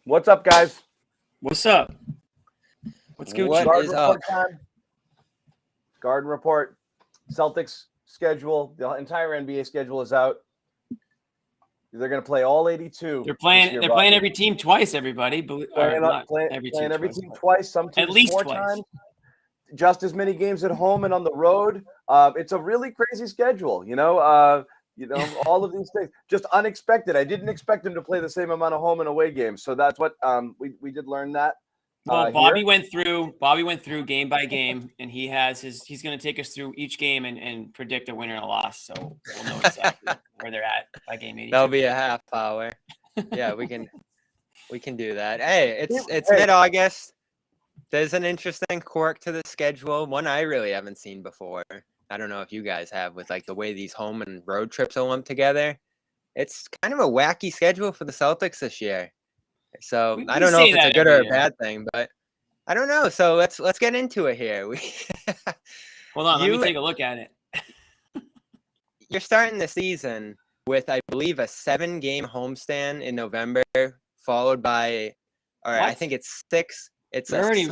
What's up, guys? What's up? What's good? What Garden is report up? time. Garden report. Celtics schedule. The entire NBA schedule is out. They're going to play all 82. They're playing. They're playing every team twice. Everybody, playing every team twice. Some teams at least four twice. times. Just as many games at home and on the road. It's a really crazy schedule. All of these things just unexpected. I didn't expect them to play the same amount of home and away games. So that's what we did learn that. Well, Bobby went through game by game, and he's going to take us through each game and predict a winner and a loss. So we'll know exactly where they're at by game 82. That'll be a half hour. Yeah, we can do that. Hey, it's mid-August. There's an interesting quirk to the schedule, one I really haven't seen before. I don't know if you guys have, with like the way these home and road trips are lumped together. It's kind of a wacky schedule for the Celtics this year. So I don't know if it's a good or a bad thing, but I don't know. So let's get into it here. Hold on, let me take a look at it. You're starting the season with, I believe, a 7-game homestand in November, followed by, I think it's 6. It's already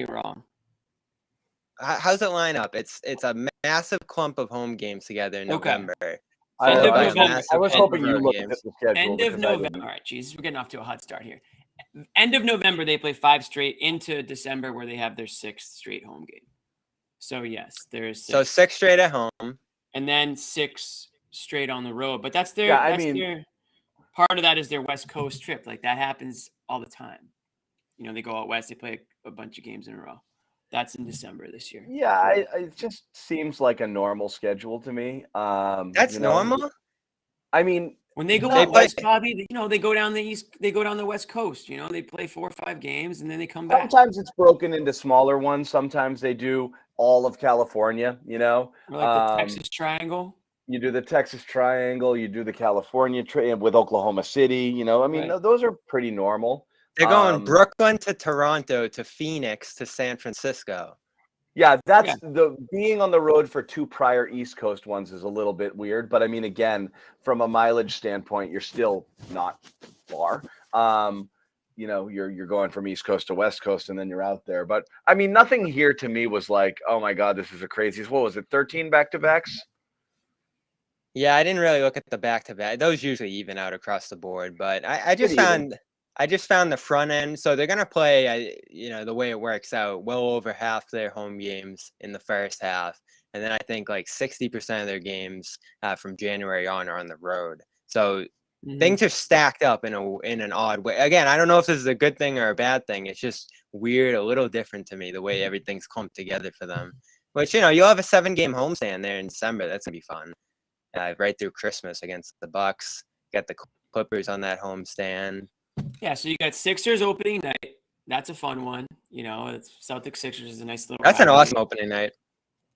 wrong. How's it line up? It's a massive clump of home games together in November. I was hoping you looked at the schedule. End of November. All right, Jesus, we're getting off to a hot start here. End of November, they play 5 straight into December, where they have their 6th straight home game. So yes, there's 6. So 6 straight at home, and then 6 straight on the road. But that's their. Their part of that is their West Coast trip. Like that happens all the time. They go out west. They play a bunch of games in a row. That's in December this year. Yeah, it just seems like a normal schedule to me. That's normal. I mean, when they go out west, Bobby, they go down the east. They go down the West Coast. They play 4 or 5 games and then they come back. Sometimes it's broken into smaller ones. Sometimes they do all of California. Or like the Texas Triangle. You do the Texas Triangle. You do the California with Oklahoma City. Those are pretty normal. They're going Brooklyn to Toronto to Phoenix to San Francisco. Yeah, the being on the road for 2 prior East Coast ones is a little bit weird. But I mean, again, from a mileage standpoint, you're still not far. You're going from East Coast to West Coast and then you're out there. But I mean, nothing here to me was like, oh my God, this is a crazy. What was it? 13 back-to-backs? Yeah, I didn't really look at the back-to-back. Those usually even out across the board. But I just found the front end. So they're going to play, the way it works out, well over half their home games in the first half. And then I think like 60% of their games from January on are on the road. So things are stacked up in an odd way. Again, I don't know if this is a good thing or a bad thing. It's just weird, a little different to me, the way everything's clumped together for them. Which, you'll have a 7-game homestand there in December. That's going to be fun. Right through Christmas against the Bucks. Got the Clippers on that homestand. Yeah, so you got Sixers opening night. That's a fun one. It's Celtics Sixers is a nice little. That's an awesome opening night.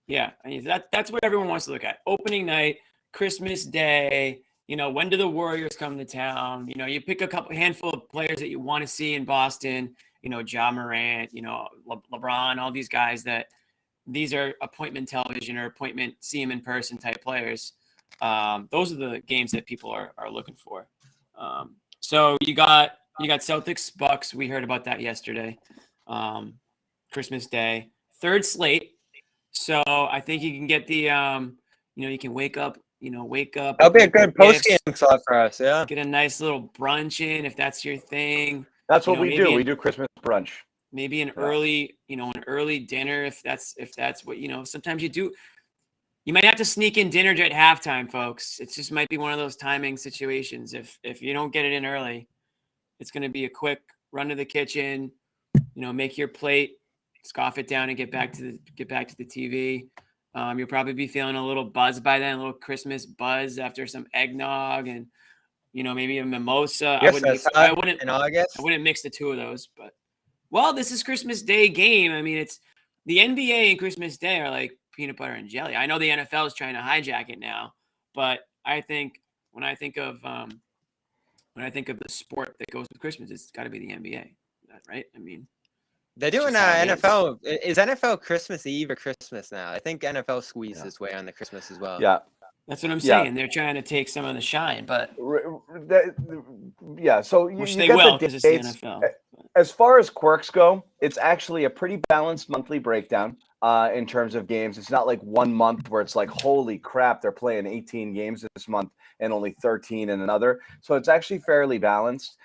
Yeah, I mean that's what everyone wants to look at. Opening night, Christmas Day. When do the Warriors come to town? You pick a handful of players that you want to see in Boston. Ja Morant. LeBron. All these guys these are appointment television or appointment see them in person type players. Those are the games that people are looking for. So you got Celtics, Bucks. We heard about that yesterday. Christmas Day, 3rd slate. So I think you can get the, you can wake up. That'll be a good post-game slot for us. Yeah. Get a nice little brunch in if that's your thing. That's what we do. We do Christmas brunch. Maybe an early dinner if that's what Sometimes you do. You might have to sneak in dinner at halftime, folks. It just might be one of those timing situations. If you don't get it in early, it's going to be a quick run to the kitchen, make your plate, scoff it down, and get back to the TV. You'll probably be feeling a little buzz by then, a little Christmas buzz after some eggnog and maybe a mimosa. I wouldn't mix the 2 of those, but this is Christmas Day game. I mean, it's the NBA and Christmas Day are like peanut butter and jelly. I know the NFL is trying to hijack it now, but I think when I think of the sport that goes with Christmas, it's got to be the NBA, right? I mean, they're doing NFL. Is NFL Christmas Eve or Christmas now? I think NFL squeezed its way on the Christmas as well. Yeah, That's what I'm Yeah. saying. They're trying to take some of the shine, but Yeah, so which you they get will the because it's the dates. NFL. As far as quirks go, it's actually a pretty balanced monthly breakdown in terms of games. It's not like 1 month where it's like, holy crap, they're playing 18 games this month and only 13 in another. So it's actually fairly balanced.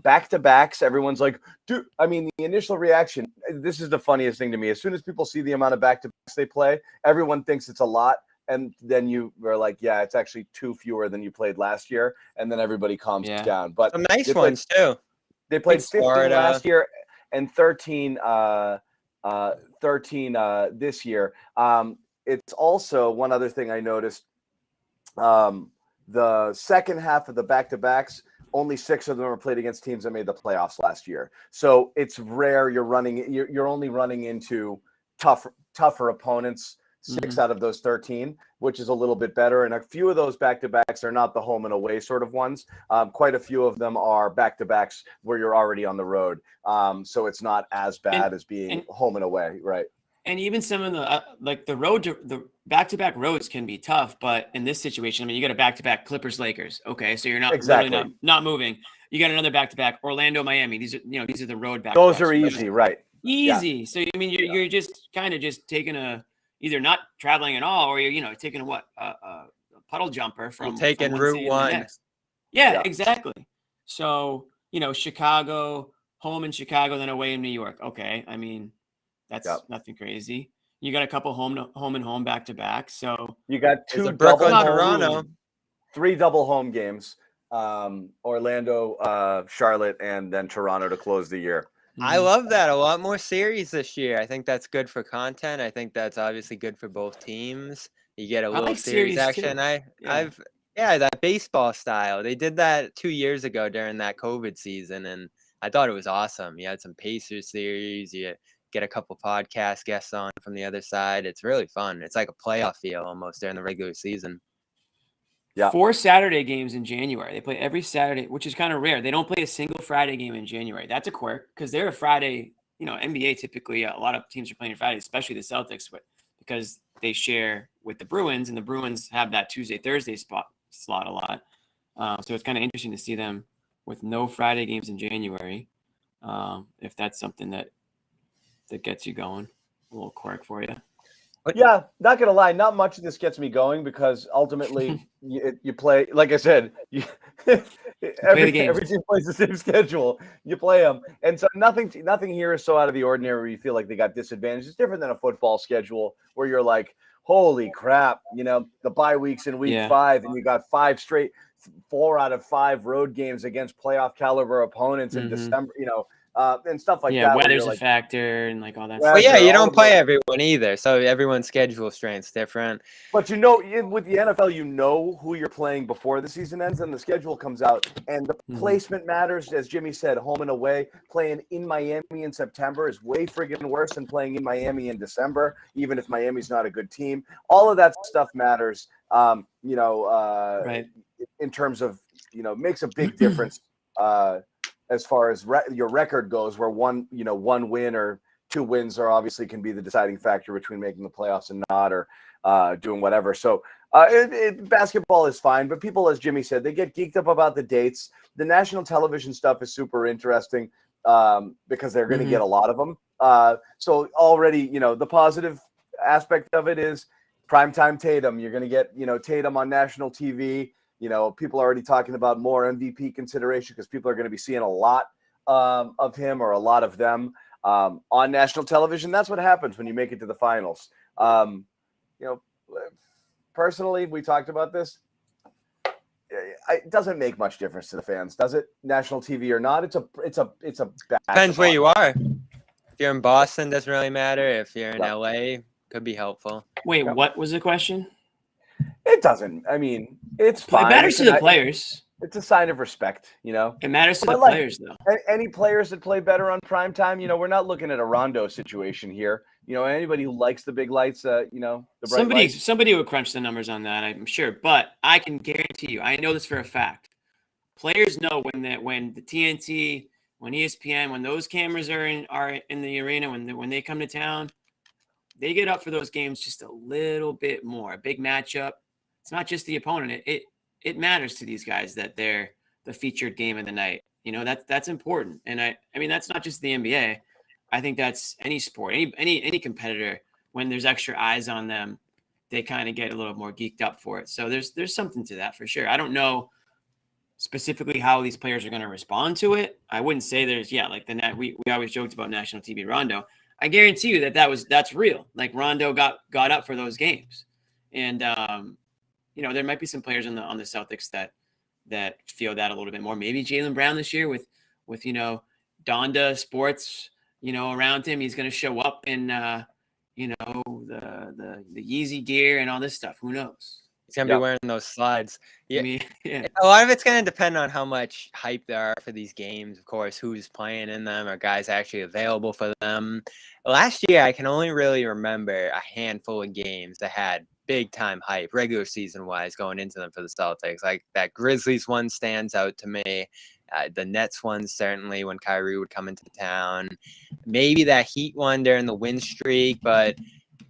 Back-to-backs, everyone's like, dude, I mean, the initial reaction, this is the funniest thing to me. As soon as people see the amount of back-to-backs they play, everyone thinks it's a lot. And then you were like, yeah, it's actually 2 fewer than you played last year. And then everybody calms down. But some nice ones too. they played 15 Florida last year and 13 this year. It's also one other thing I noticed. The second half of the back-to-backs, only 6 of them are played against teams that made the playoffs last year. So it's rare you're only running into tougher opponents. 6 out of those 13, which is a little bit better. And a few of those back-to-backs are not the home and away sort of ones. Quite a few of them are back-to-backs where you're already on the road. So it's not as bad as being home and away, right? And even some of the like the back-to-back roads can be tough, but in this situation, I mean, you got a back-to-back Clippers Lakers. Okay, so you're not literally not moving. You got another back-to-back Orlando Miami. These are the road back-to-backs. Those are easy, right? Easy. Yeah. So I mean, you're just kind of just taking either not traveling at all, or you're taking a puddle jumper from taking one Route city to the 1. next. Yeah, exactly. So Chicago, home in Chicago, then away in New York. Okay, I mean that's nothing crazy. You got a couple home and home back to back. So you got 2 Brooklyn, double Toronto, 3 double home games. Orlando, Charlotte, and then Toronto to close the year. I love that. A lot more series this year. I think that's good for content. I think that's obviously good for both teams. You get a little like series series action. too. That baseball style. They did that 2 years ago during that COVID season, and I thought it was awesome. You had some Pacers series. You get a couple podcast guests on from the other side. It's really fun. It's like a playoff feel almost during the regular season. Yeah. 4 Saturday games in January. They play every Saturday, which is kind of rare. They don't play a single Friday game in January. That's a quirk because they're a Friday. NBA typically a lot of teams are playing Friday, especially the Celtics, because they share with the Bruins, and the Bruins have that Tuesday, Thursday slot a lot. So it's kind of interesting to see them with no Friday games in January. If that's something that gets you going, a little quirk for you. Yeah, not gonna lie, not much of this gets me going because ultimately you play. Like I said, every team plays the same schedule. You play them, and so nothing here is so out of the ordinary where you feel like they got disadvantaged. It's different than a football schedule where you're like, holy crap, the bye weeks in week 5, and you got 5 straight, 4 out of 5 road games against playoff caliber opponents in December. And stuff like that. Yeah, weather's a factor and like all that. Well, yeah, you don't play everyone either, so everyone's schedule strength's different. But with the NFL, who you're playing before the season ends, and the schedule comes out, and the placement matters. As Jimmy said, home and away. Playing in Miami in September is way friggin' worse than playing in Miami in December, even if Miami's not a good team. All of that stuff matters. Right. In terms of makes a big difference. As far as your record goes, where one win or 2 wins are obviously can be the deciding factor between making the playoffs and not, or doing whatever. So basketball is fine, but people, as Jimmy said, they get geeked up about the dates. The national television stuff is super interesting because they're going to get a lot of them. So already, the positive aspect of it is primetime Tatum. You're going to get, Tatum on national TV. People are already talking about more MVP consideration because people are going to be seeing a lot of him or a lot of them on national television. That's what happens when you make it to the finals. Personally, we talked about this. It doesn't make much difference to the fans, does it? National TV or not? It's a depends where you are. If you're in Boston, doesn't really matter. If you're in LA, could be helpful. Wait, what was the question? It doesn't. I mean, it's fine. It matters to the players. It's a sign of respect, It matters to the players, though. Any players that play better on primetime, we're not looking at a Rondo situation here. Anybody who likes the big lights, the bright lights. Somebody would crunch the numbers on that, I'm sure. But I can guarantee you, I know this for a fact. Players know when the TNT, when ESPN, when those cameras are in the arena, when they come to town, they get up for those games just a little bit more. A big matchup, it's not just the opponent. It matters to these guys that they're the featured game of the night. You know, that's important. And I mean, that's not just the NBA. I think that's any sport, any competitor. When there's extra eyes on them, they kind of get a little more geeked up for it. So there's something to that for sure. I don't know specifically how these players are going to respond to it. I wouldn't say there's like we always joked about national TV Rondo. I guarantee you that's real. Like Rondo got up for those games, and you know, there might be some players on the Celtics that feel that a little bit more. Maybe Jaylen Brown this year with you know, Donda Sports, you know, around him. He's going to show up in you know, the Yeezy gear and all this stuff. Who knows? He's gonna be wearing those slides. Yeah. I mean, yeah. A lot of it's gonna depend on how much hype there are for these games. Of course, who's playing in them, or guys actually available for them. Last year, I can only really remember a handful of games that had big time hype, regular season wise, going into them for the Celtics. Like that Grizzlies one stands out to me. The Nets one, certainly, when Kyrie would come into town. Maybe that Heat one during the win streak. But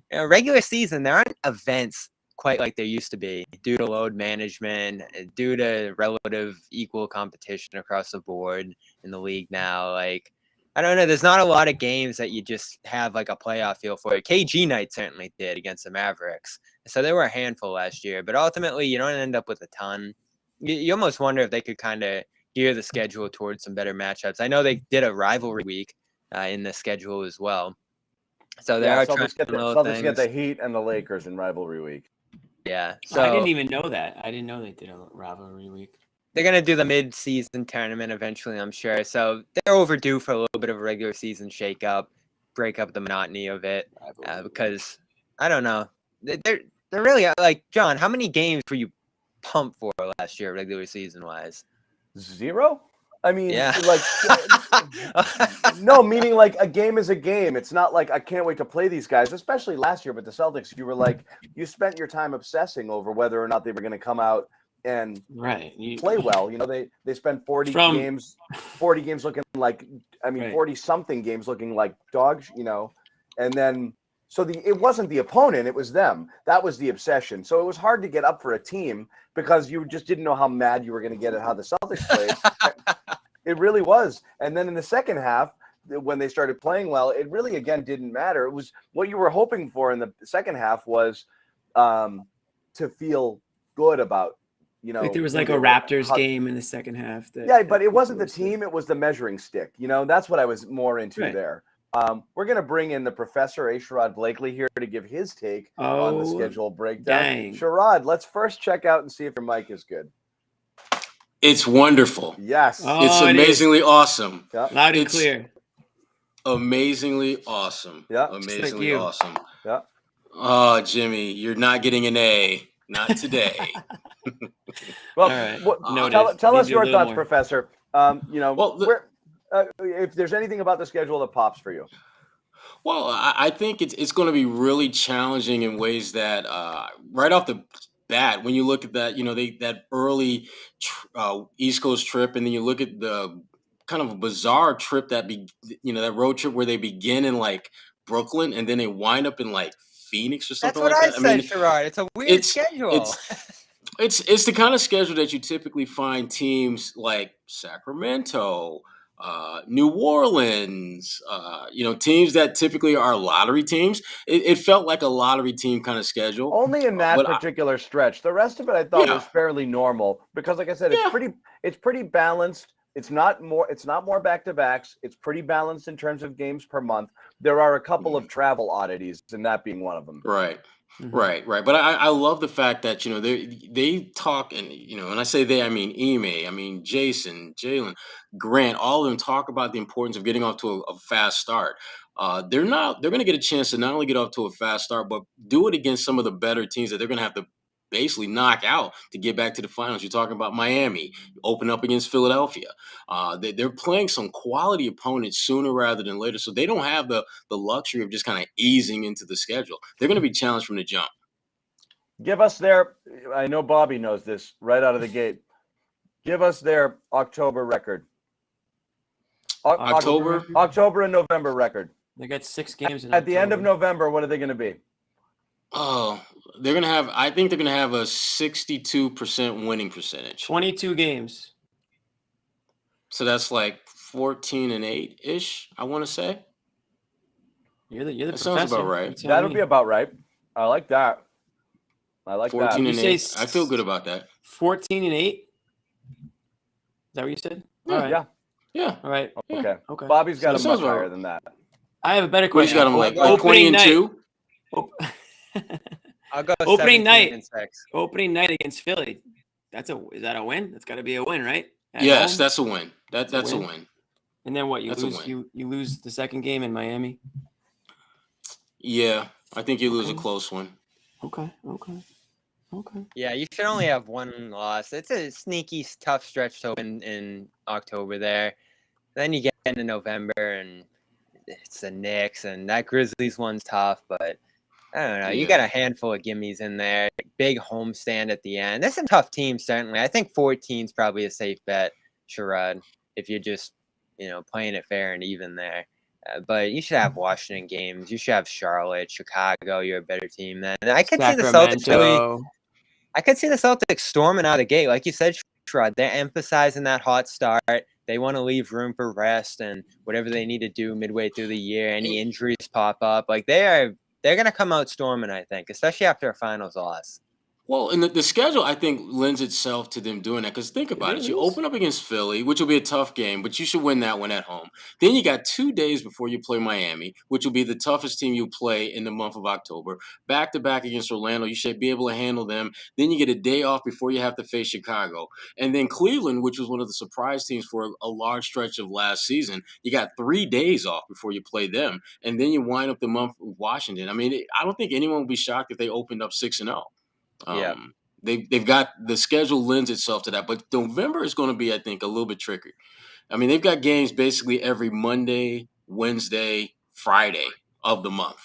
you know, regular season, there aren't events quite like there used to be, due to load management, due to relative equal competition across the board in the league now. Like, I don't know, there's not a lot of games that you just have like a playoff feel for it. KG night certainly did against the Mavericks. So there were a handful last year, but ultimately you don't end up with a ton. You almost wonder if they could kind of gear the schedule towards some better matchups. I know they did a rivalry week in the schedule as well. So there are Celtics get the Heat and the Lakers in rivalry week. Yeah. So I didn't even know that. I didn't know they did a rivalry week. They're going to do the mid-season tournament eventually, I'm sure. So they're overdue for a little bit of a regular season shake-up, break up the monotony of it. Because, I don't know. They're really, like, John, how many games were you pumped for last year, regular season-wise? 0? I mean, yeah. Like, no, meaning like a game is a game. It's not like I can't wait to play these guys, especially last year with the Celtics. You were like, you spent your time obsessing over whether or not they were going to come out and play well. You know, they spent 40 games looking like, 40 something games looking like dogs, you know, and then, so it wasn't the opponent, it was them. That was the obsession. So it was hard to get up for a team because you just didn't know how mad you were going to get at how the Celtics played. It really was. And then in the second half, when they started playing well, it really, again, didn't matter. It was what you were hoping for in the second half was to feel good about, you know. Like there was like a Raptors game in the second half. But it wasn't the team. It was the measuring stick. You know, that's what I was more into there. We're going to bring in the professor, Sherrod Blakely, here to give his take on the schedule breakdown. Dang. Sherrod, let's first check out and see if your mic is good. It's wonderful. Yes. It's amazingly awesome. Yeah. Loud and clear. Amazingly awesome. Yeah. Amazingly awesome. Yeah. Oh, Jimmy, you're not getting an A. Not today. Well, right. tell us your thoughts, Professor. You know, well, if there's anything about the schedule that pops for you. Well, I think it's going to be really challenging in ways that right off the bat, when you look at that, you know, that early East Coast trip, and then you look at the kind of bizarre trip that road trip where they begin in like Brooklyn and then they wind up in like Phoenix or something like that. That's what I said, Sherrod. It's a weird schedule. It's the kind of schedule that you typically find teams like Sacramento, New Orleans, teams that typically are lottery teams. It felt like a lottery team kind of schedule. Only in that particular stretch. The rest of it I thought was fairly normal because, like I said, it's pretty balanced. It's not more back-to-backs. It's pretty balanced in terms of games per month. There are a couple of travel oddities, and that being one of them. Right. Mm-hmm. Right. But I love the fact that, you know, they talk, and, you know, and I say they, I mean Ime, I mean Jason, Jalen, Grant, all of them talk about the importance of getting off to a fast start. They're going to get a chance to not only get off to a fast start, but do it against some of the better teams that they're going to have to basically knock out to get back to the finals. You're talking about Miami, open up against Philadelphia. They're playing some quality opponents sooner rather than later, so they don't have the luxury of just kind of easing into the schedule. They're going to be challenged from the jump. Give us I know Bobby knows this right out of the gate. Give us their October record. October and November record. They got 6 games. At the end of November, what are they going to be? Oh, they're gonna have. I think they're gonna have a 62% winning percentage. 22 games. So that's like 14-8 ish. I want to say. You're the That professor. sounds about right. You tell That'll me. be about right. I like that. I like 14 that. and You 8. say I feel good about that. 14-8. Is that what you said? Yeah. All right. Yeah. Yeah. All right. Yeah. Okay. Okay. Bobby's got That him sounds much about higher right. than that. I have a better What you question. got him like Opening night. 20-2? Op- I'll go Opening 17 night. and 6. Opening night against Philly. Is that a win? That's got to be a win, right? At Yes, home? that's a win. That's a win. win. And then what? You That's a lose. win. You lose the second game in Miami. Yeah, I think you lose a Okay. close one. Okay. Yeah, you should only have one loss. It's a sneaky, tough stretch to open in October there. Then you get into November, and it's the Knicks, and that Grizzlies one's tough, but I don't know. You got a handful of gimmies in there. Big homestand at the end. There's some tough teams, certainly. I think 14's probably a safe bet, Sherrod, if you're just, playing it fair and even there. But you should have Washington games. You should have Charlotte, Chicago. You're a better team then. I could see the Celtics really. I could see the Celtics storming out of the gate. Like you said, Sherrod, they're emphasizing that hot start. They want to leave room for rest and whatever they need to do midway through the year. Any injuries pop up. Like they're going to come out storming, I think, especially after a finals loss. Well, and the schedule, I think, lends itself to them doing that. Because think about it. You open up against Philly, which will be a tough game, but you should win that one at home. Then you got 2 days before you play Miami, which will be the toughest team you play in the month of October. Back-to-back against Orlando, you should be able to handle them. Then you get a day off before you have to face Chicago. And then Cleveland, which was one of the surprise teams for a large stretch of last season, you got 3 days off before you play them. And then you wind up the month with Washington. I mean, I don't think anyone would be shocked if they opened up 6-0. They've got the schedule lends itself to that, but November is going to be, I think, a little bit tricky. I mean, they've got games basically every Monday, Wednesday, Friday of the month.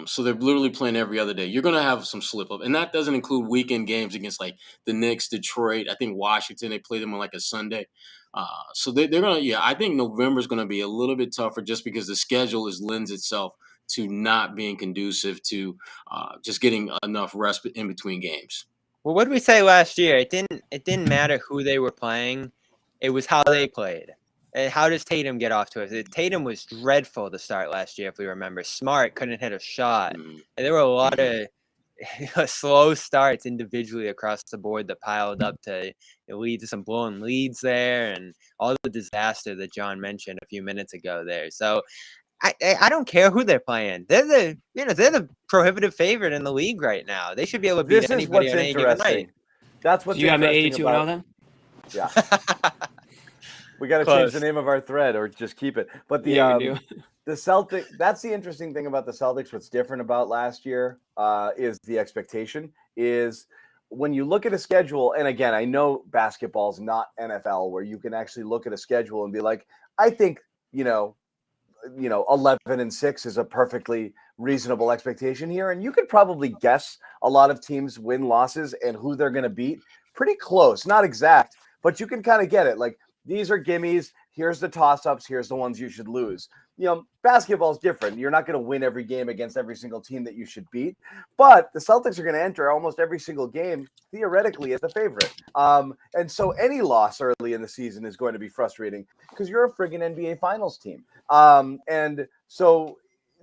So they're literally playing every other day. You're going to have some slip up, and that doesn't include weekend games against like the Knicks, Detroit. I think Washington, they play them on like a Sunday. So they're going to, I think November is going to be a little bit tougher just because the schedule lends itself to not being conducive to just getting enough rest in between games. Well, what did we say last year? It didn't matter who they were playing. It was how they played. And how does Tatum get off to it? Tatum was dreadful to start last year, if we remember. Smart couldn't hit a shot. And there were a lot of slow starts individually across the board that piled up to lead to some blown leads there and all the disaster that John mentioned a few minutes ago there. So I don't care who they're playing. They're the prohibitive favorite in the league right now. They should be able to beat anybody on any given night. That's what's you got me interesting 82 about. and 0 then? Yeah. We got to change the name of our thread or just keep it. But the Celtics, that's the interesting thing about the Celtics. What's different about last year is the expectation is when you look at a schedule. And again, I know basketball's not NFL where you can actually look at a schedule and be like, I think, 11-6 is a perfectly reasonable expectation here. And you could probably guess a lot of teams' win-losses and who they're going to beat pretty close, not exact, but you can kind of get it. Like, these are gimmies. Here's the toss-ups. Here's the ones you should lose. Basketball is different. You're not going to win every game against every single team that you should beat. But the Celtics are going to enter almost every single game, theoretically, as the favorite. And so any loss early in the season is going to be frustrating because you're a friggin' NBA Finals team. And so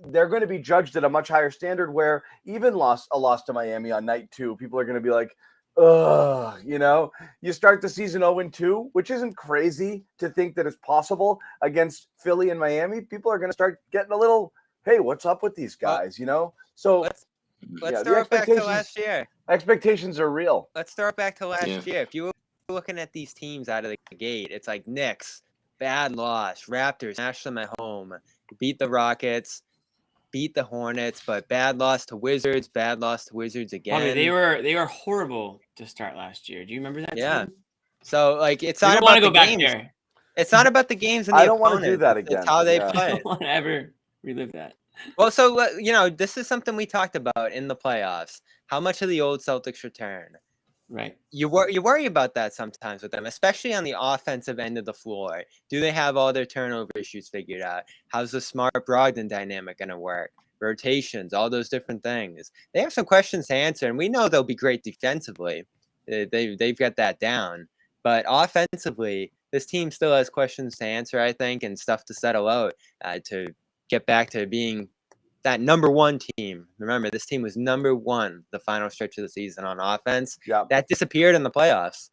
they're going to be judged at a much higher standard where even a loss to Miami on night 2, people are going to be like, ugh, you start the season 0-2, which isn't crazy to think that it's possible against Philly and Miami. People are going to start getting a little, hey, what's up with these guys, So let's throw it back to last year. Expectations are real. Let's throw it back to last year. If you were looking at these teams out of the gate, it's like Knicks, bad loss. Raptors, smash them at home. Beat the Rockets. Beat the Hornets, but bad loss to Wizards again. I mean, they were horrible to start last year. Do you remember that? Yeah. Team? So it's not about the games. There. It's not about the games and the I don't want to do that again. It's how they I play. don't want to ever relive that. Well, so this is something we talked about in the playoffs. How much of the old Celtics return? Right. You worry about that sometimes with them, especially on the offensive end of the floor. Do they have all their turnover issues figured out? How's the Smart Brogdon dynamic going to work? rotations, all those different things. They have some questions to answer, and we know they'll be great defensively. They've got that down. But offensively, this team still has questions to answer, I think, and stuff to settle out to get back to being that number one team. Remember, this team was number one the final stretch of the season on offense. Yeah. That disappeared in the playoffs.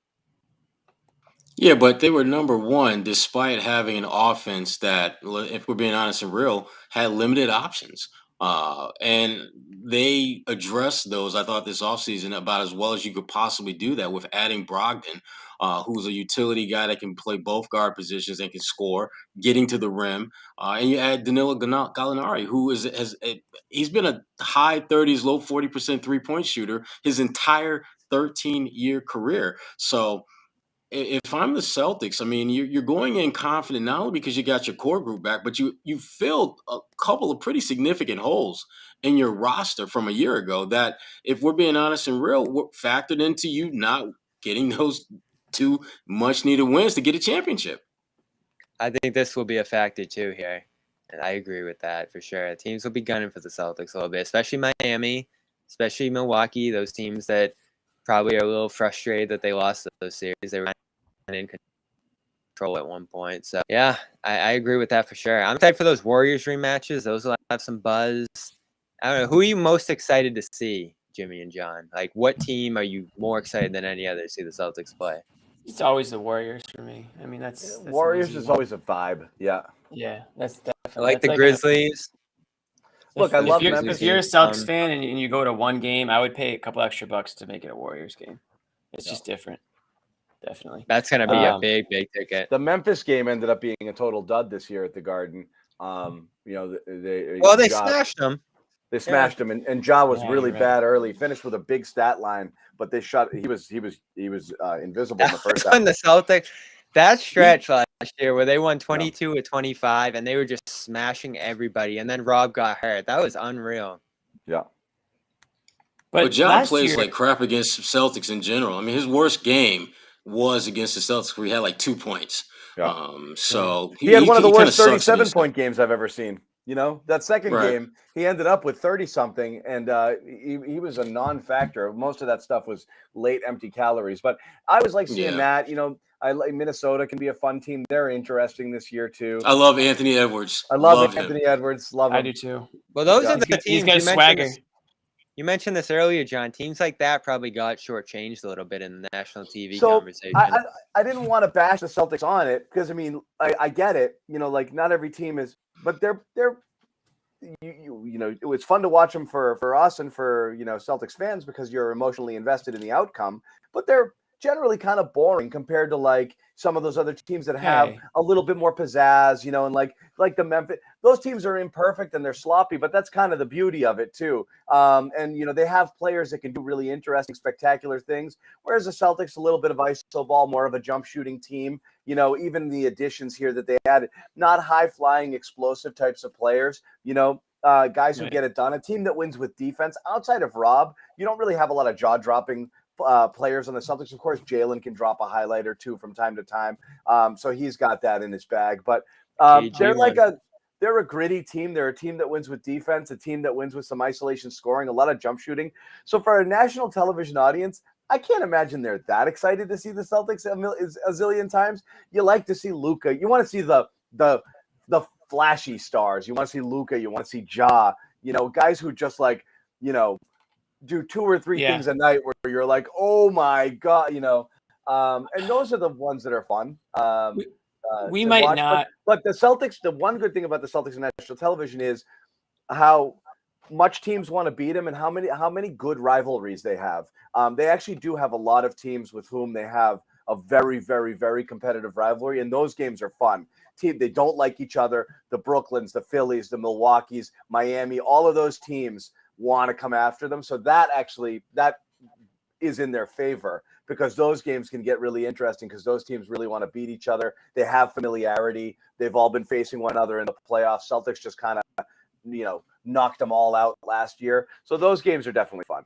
Yeah, but they were number one despite having an offense that, if we're being honest and real, had limited options. And they addressed those, I thought, this offseason about as well as you could possibly do that with adding Brogdon, who's a utility guy that can play both guard positions and can score, getting to the rim. And you add Danilo Gallinari, who he's been a high 30s, low 40% three-point shooter his entire 13-year career. So if I'm the Celtics, I mean, you're going in confident not only because you got your core group back, but you filled a couple of pretty significant holes in your roster from a year ago that, if we're being honest and real, were factored into you not getting those two much-needed wins to get a championship. I think this will be a factor too here. And I agree with that for sure. Teams will be gunning for the Celtics a little bit, especially Miami, especially Milwaukee, those teams that probably are a little frustrated that they lost those series. They were in control at one point. So, yeah, I agree with that for sure. I'm excited for those Warriors rematches. Those will have some buzz. I don't know. Who are you most excited to see, Jimmy and John? Like, what team are you more excited than any other to see the Celtics play? It's always the Warriors for me. I mean, that's Warriors is always a vibe. Yeah. Yeah, that's I definitely. like that's the Grizzlies. Look, I love If Memphis. you're a Celtics fan and you go to one game, I would pay a couple extra bucks to make it a Warriors game. It's just different. Definitely. That's going to be a big ticket. The Memphis game ended up being a total dud this year at the Garden. They smashed them. They smashed him, and Ja was really you're right. bad early. Finished with a big stat line, but they shot. He was invisible in the first half. When the Celtics, that stretch last year where they won 22 to 25, and they were just smashing everybody, and then Rob got hurt. That was unreal. Yeah. But Ja plays like crap against Celtics in general. I mean, his worst game was against the Celtics where he had like 2 points. Yeah. So he had one of the worst 37-point games I've ever seen. You know, that second game, he ended up with 30-something, and he was a non-factor. Most of that stuff was late empty calories. But I was like seeing that. You know, I like Minnesota can be a fun team. They're interesting this year too. I love Anthony Edwards. I love Anthony Edwards. Love him. I do too. Well, those are the teams. He's got a swagger. You mentioned this earlier, John. Teams like that probably got shortchanged a little bit in the national TV conversation. I didn't want to bash the Celtics on it because, I mean, I get it. You know, like not every team is, but they're you know, it's fun to watch them for us and for, you know, Celtics fans because you're emotionally invested in the outcome. But they're generally kind of boring compared to like some of those other teams that have a little bit more pizzazz, you know, and like the Memphis. Those teams are imperfect and they're sloppy, but that's kind of the beauty of it too. And you know, they have players that can do really interesting, spectacular things. Whereas the Celtics, a little bit of iso ball, more of a jump shooting team. You know, even the additions here that they added, not high flying, explosive types of players. You know, guys who get it done. A team that wins with defense. Outside of Rob, you don't really have a lot of jaw dropping players on the Celtics. Of course, Jalen can drop a highlight or two from time to time. So he's got that in his bag. But they're a gritty team. They're a team that wins with defense, a team that wins with some isolation scoring, a lot of jump shooting. So for a national television audience, I can't imagine they're that excited to see the Celtics a zillion times. You like to see Luka. You want to see the flashy stars. You want to see Luka. You want to see Ja. You know, guys who just like, you know, do 2 or 3 things a night where you're like, oh my God, you know. And those are the ones that are fun. We might watch. Not. But the Celtics, the one good thing about the Celtics on national television is how much teams want to beat them and how many good rivalries they have. They actually do have a lot of teams with whom they have a very, very, very competitive rivalry, and those games are fun. They don't like each other. The Brooklyns, the Phillies, the Milwaukees, Miami, all of those teams want to come after them. So that is in their favor because those games can get really interesting because those teams really want to beat each other. They have familiarity. They've all been facing one another in the playoffs. Celtics just kind of, you know, knocked them all out last year. So those games are definitely fun.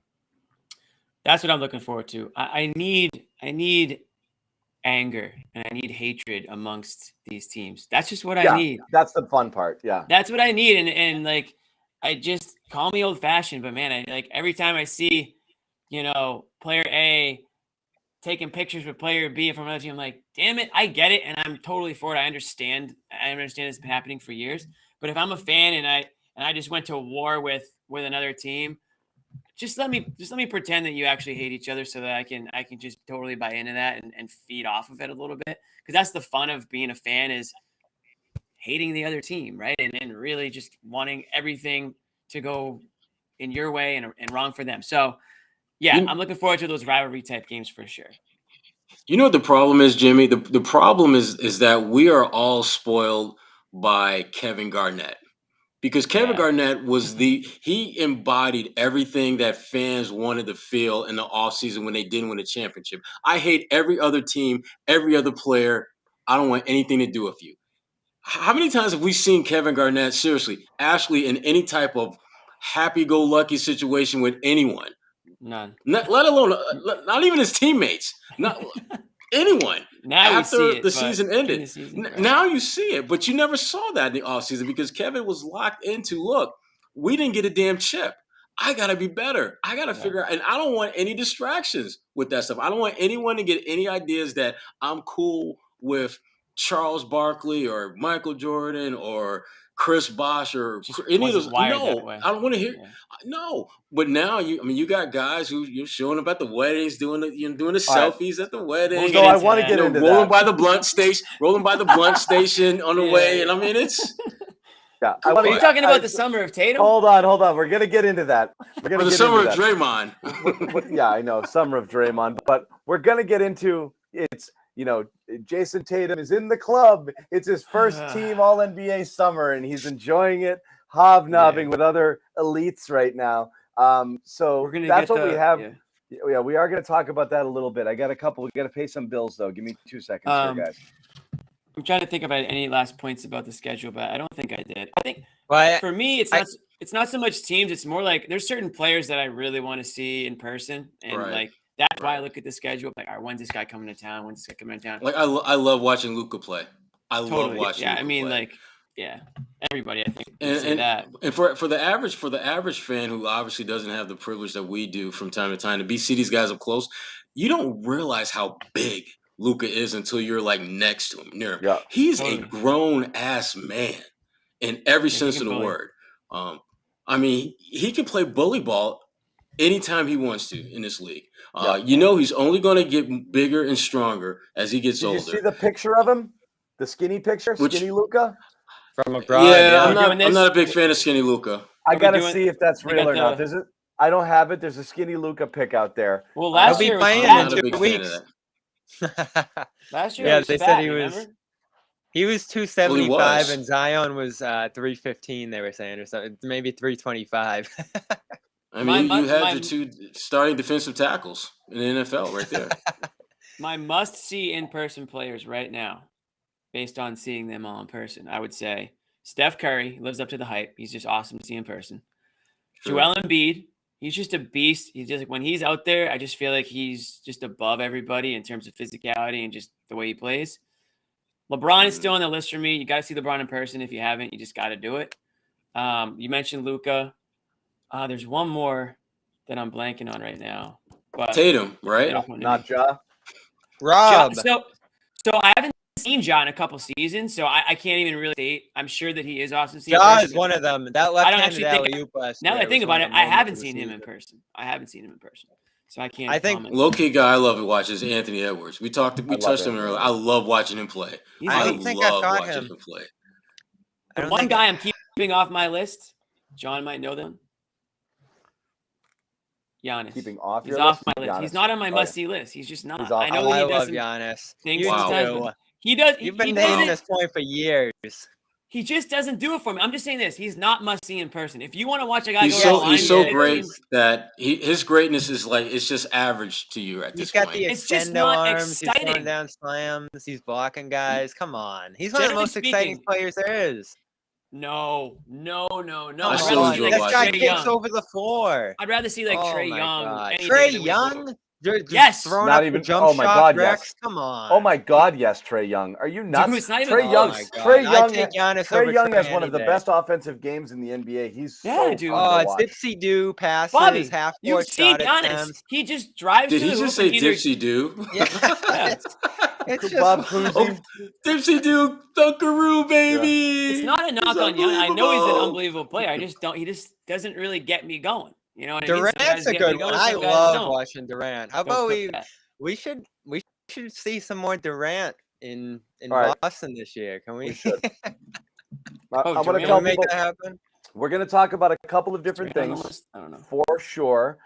That's what I'm looking forward to. I need anger and I need hatred amongst these teams. That's just what I need. That's the fun part. Yeah. That's what I need. And like, I just call me old fashioned, but man, I like every time I see, player A taking pictures with player B from another team, I'm like, damn it, I get it, and I'm totally for it. I understand it's been happening for years. But if I'm a fan and I just went to war with another team, just let me pretend that you actually hate each other so that I can just totally buy into that and feed off of it a little bit. Because that's the fun of being a fan, is hating the other team, right? And really just wanting everything to go in your way and wrong for them. So yeah, I'm looking forward to those rivalry type games for sure. You know what the problem is, Jimmy? The problem is that we are all spoiled by Kevin Garnett. Because Kevin Garnett he embodied everything that fans wanted to feel in the offseason when they didn't win a championship. I hate every other team, every other player. I don't want anything to do with you. How many times have we seen Kevin Garnett, seriously, actually in any type of happy-go-lucky situation with anyone? None. Let alone, not even his teammates. Not anyone. Now After the season ended. Right. Now you see it, but you never saw that in the offseason because Kevin was locked into, look, we didn't get a damn chip. I got to be better. I got to figure out, and I don't want any distractions with that stuff. I don't want anyone to get any ideas that I'm cool with Charles Barkley or Michael Jordan or Chris Bosh or Just any of those. wired No, that way. I don't want to hear. Yeah. No, but now you got guys who you're showing up at the weddings, doing the selfies at the wedding. So I want to get into rolling that. by the blunt station on the way, and I mean it's. Yeah, are you talking about the summer of Tatum? Hold on. We're gonna get into that. We're gonna the get summer into of that. Draymond. Yeah, I know, summer of Draymond, but we're gonna get into it's. Jason Tatum is in the club. It's his first team All NBA summer, and he's enjoying it, hobnobbing with other elites right now. So that's what we have. Yeah, we are going to talk about that a little bit. I got a couple. We got to pay some bills, though. Give me 2 seconds here, guys. I'm trying to think about any last points about the schedule, but I don't think I did. I think for me, it's not so much teams. It's more like there's certain players that I really want to see in person, and that's why I look at the schedule. Like, all right, when's this guy coming to town? When's this guy coming to town? Like I love watching Luka play. I love watching. Yeah, Luka play. Everybody I think would say that. And for the average fan who obviously doesn't have the privilege that we do from time to time to see these guys up close, you don't realize how big Luka is until you're like next to him, near him. Yeah. He's a grown ass man in every sense of the word. I mean, he can play bully ball anytime he wants to in this league. He's only going to get bigger and stronger as he gets older. Did you see the picture of him? The skinny picture? Skinny Luka? From abroad. Yeah, I'm not a big fan of skinny Luka. I got to see if that's real or not. Is it? I don't have it. There's a skinny Luka pic out there. Well, last year was not a big fan of that. Last year, they said he was 275 and Zion was 315. They were saying, or something, maybe 325. I mean, you had your two starting defensive tackles in the NFL right there. My must-see in-person players right now, based on seeing them all in person, I would say Steph Curry lives up to the hype. He's just awesome to see in person. Sure. Joel Embiid, he's just a beast. He's just when he's out there, I just feel like he's just above everybody in terms of physicality and just the way he plays. LeBron is still on the list for me. You got to see LeBron in person. If you haven't, you just got to do it. You mentioned Luka. There's one more that I'm blanking on right now. But Tatum, right? Not Ja. Rob. So I haven't seen Ja in a couple seasons, so I can't even really state. I'm sure that he is awesome. Ja is one of them. That left-handed alley-oop last year. Now that I think about it, I haven't seen him in person. So I can't. I think low-key guy I love to watch is Anthony Edwards. We touched him earlier. I love watching him play. I love watching him play. The one guy I'm keeping off my list, John might know them. Giannis. Keeping off He's your off list? my list. Giannis. He's not on my must-see list. He's just not. I know that he love Giannis. He does. You've been making this point for years. He just doesn't do it for me. I'm just saying this. He's not must-see in person. If you want to watch a guy he's so great that his greatness is like it's just average to you at this point. He's got the extendo arms. He's throwing down slams. He's blocking guys. Come on. He's one of the most exciting players there is. No. I still enjoy watching. This guy kicks over the floor. I'd rather see like Trae Young. Trae Young? Just Yes. throwing Not up even. the jump Oh my shot, God, Rex. yes. Come on. Oh my God, yes, Trey Young. Are you nuts? Dude, it's not even Trey close. Young. Oh my God. Trey I'd Young. take Giannis Trey over Young Trey has one of the any day. best offensive games in the NBA. He's Yeah, so dude. fun Oh, to it's watch. dipsy do passes, Bobby, half you've court seen shot Giannis. attempts. He just drives Did to he the just hoop say and either Dipsy Do? Yeah, Yeah. it's Bob just Cousy. Oh, Dipsy Do Dunkaroo, baby. It's not a It's knock on Young. I know he's an unbelievable. unbelievable player. I just don't. He just doesn't really get me going. You know what I mean? Some Durant's guys a get me good one. going. I Some guys love don't. watching Durant. How Don't about cook that. we should see some more Durant in All right. Boston this year. Can we? We should. Oh, I'm going to Durant. tell Can we make people that happen? we're going to talk about a couple of different Durant on the things list? I don't know. for sure,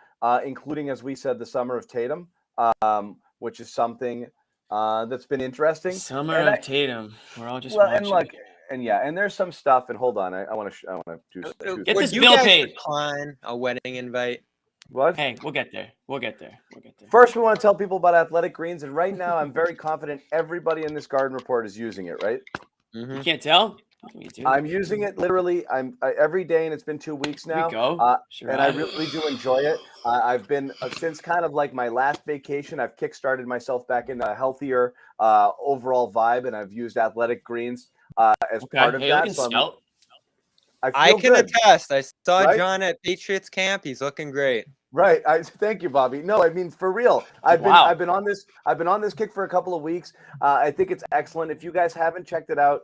including, as we said, the summer of Tatum, which is something that's been interesting. Summer And of Tatum. We're all just Well, watching. and look, and yeah, and there's some stuff. And hold on, I want to do Get Would this you bill guys paid. decline a wedding invite? what? Hey, we'll get there. We'll get there. First, we want to tell people about Athletic Greens, and right now, I'm very confident everybody in this garden report is using it. Right? You can't tell? Me too. I'm using it literally. Every day, and it's been 2 weeks Here now. we go. And I really do enjoy it. I've been since kind of like my last vacation. I've kickstarted myself back into a healthier overall vibe, and I've used Athletic Greens as part of Hey, that. looking So stout. I I feel can good. attest. I saw Right? John at Patriots camp. He's looking great. Right. Thank you, Bobby. No, I mean for real. I've been on this kick for a couple of weeks. I think it's excellent. If you guys haven't checked it out,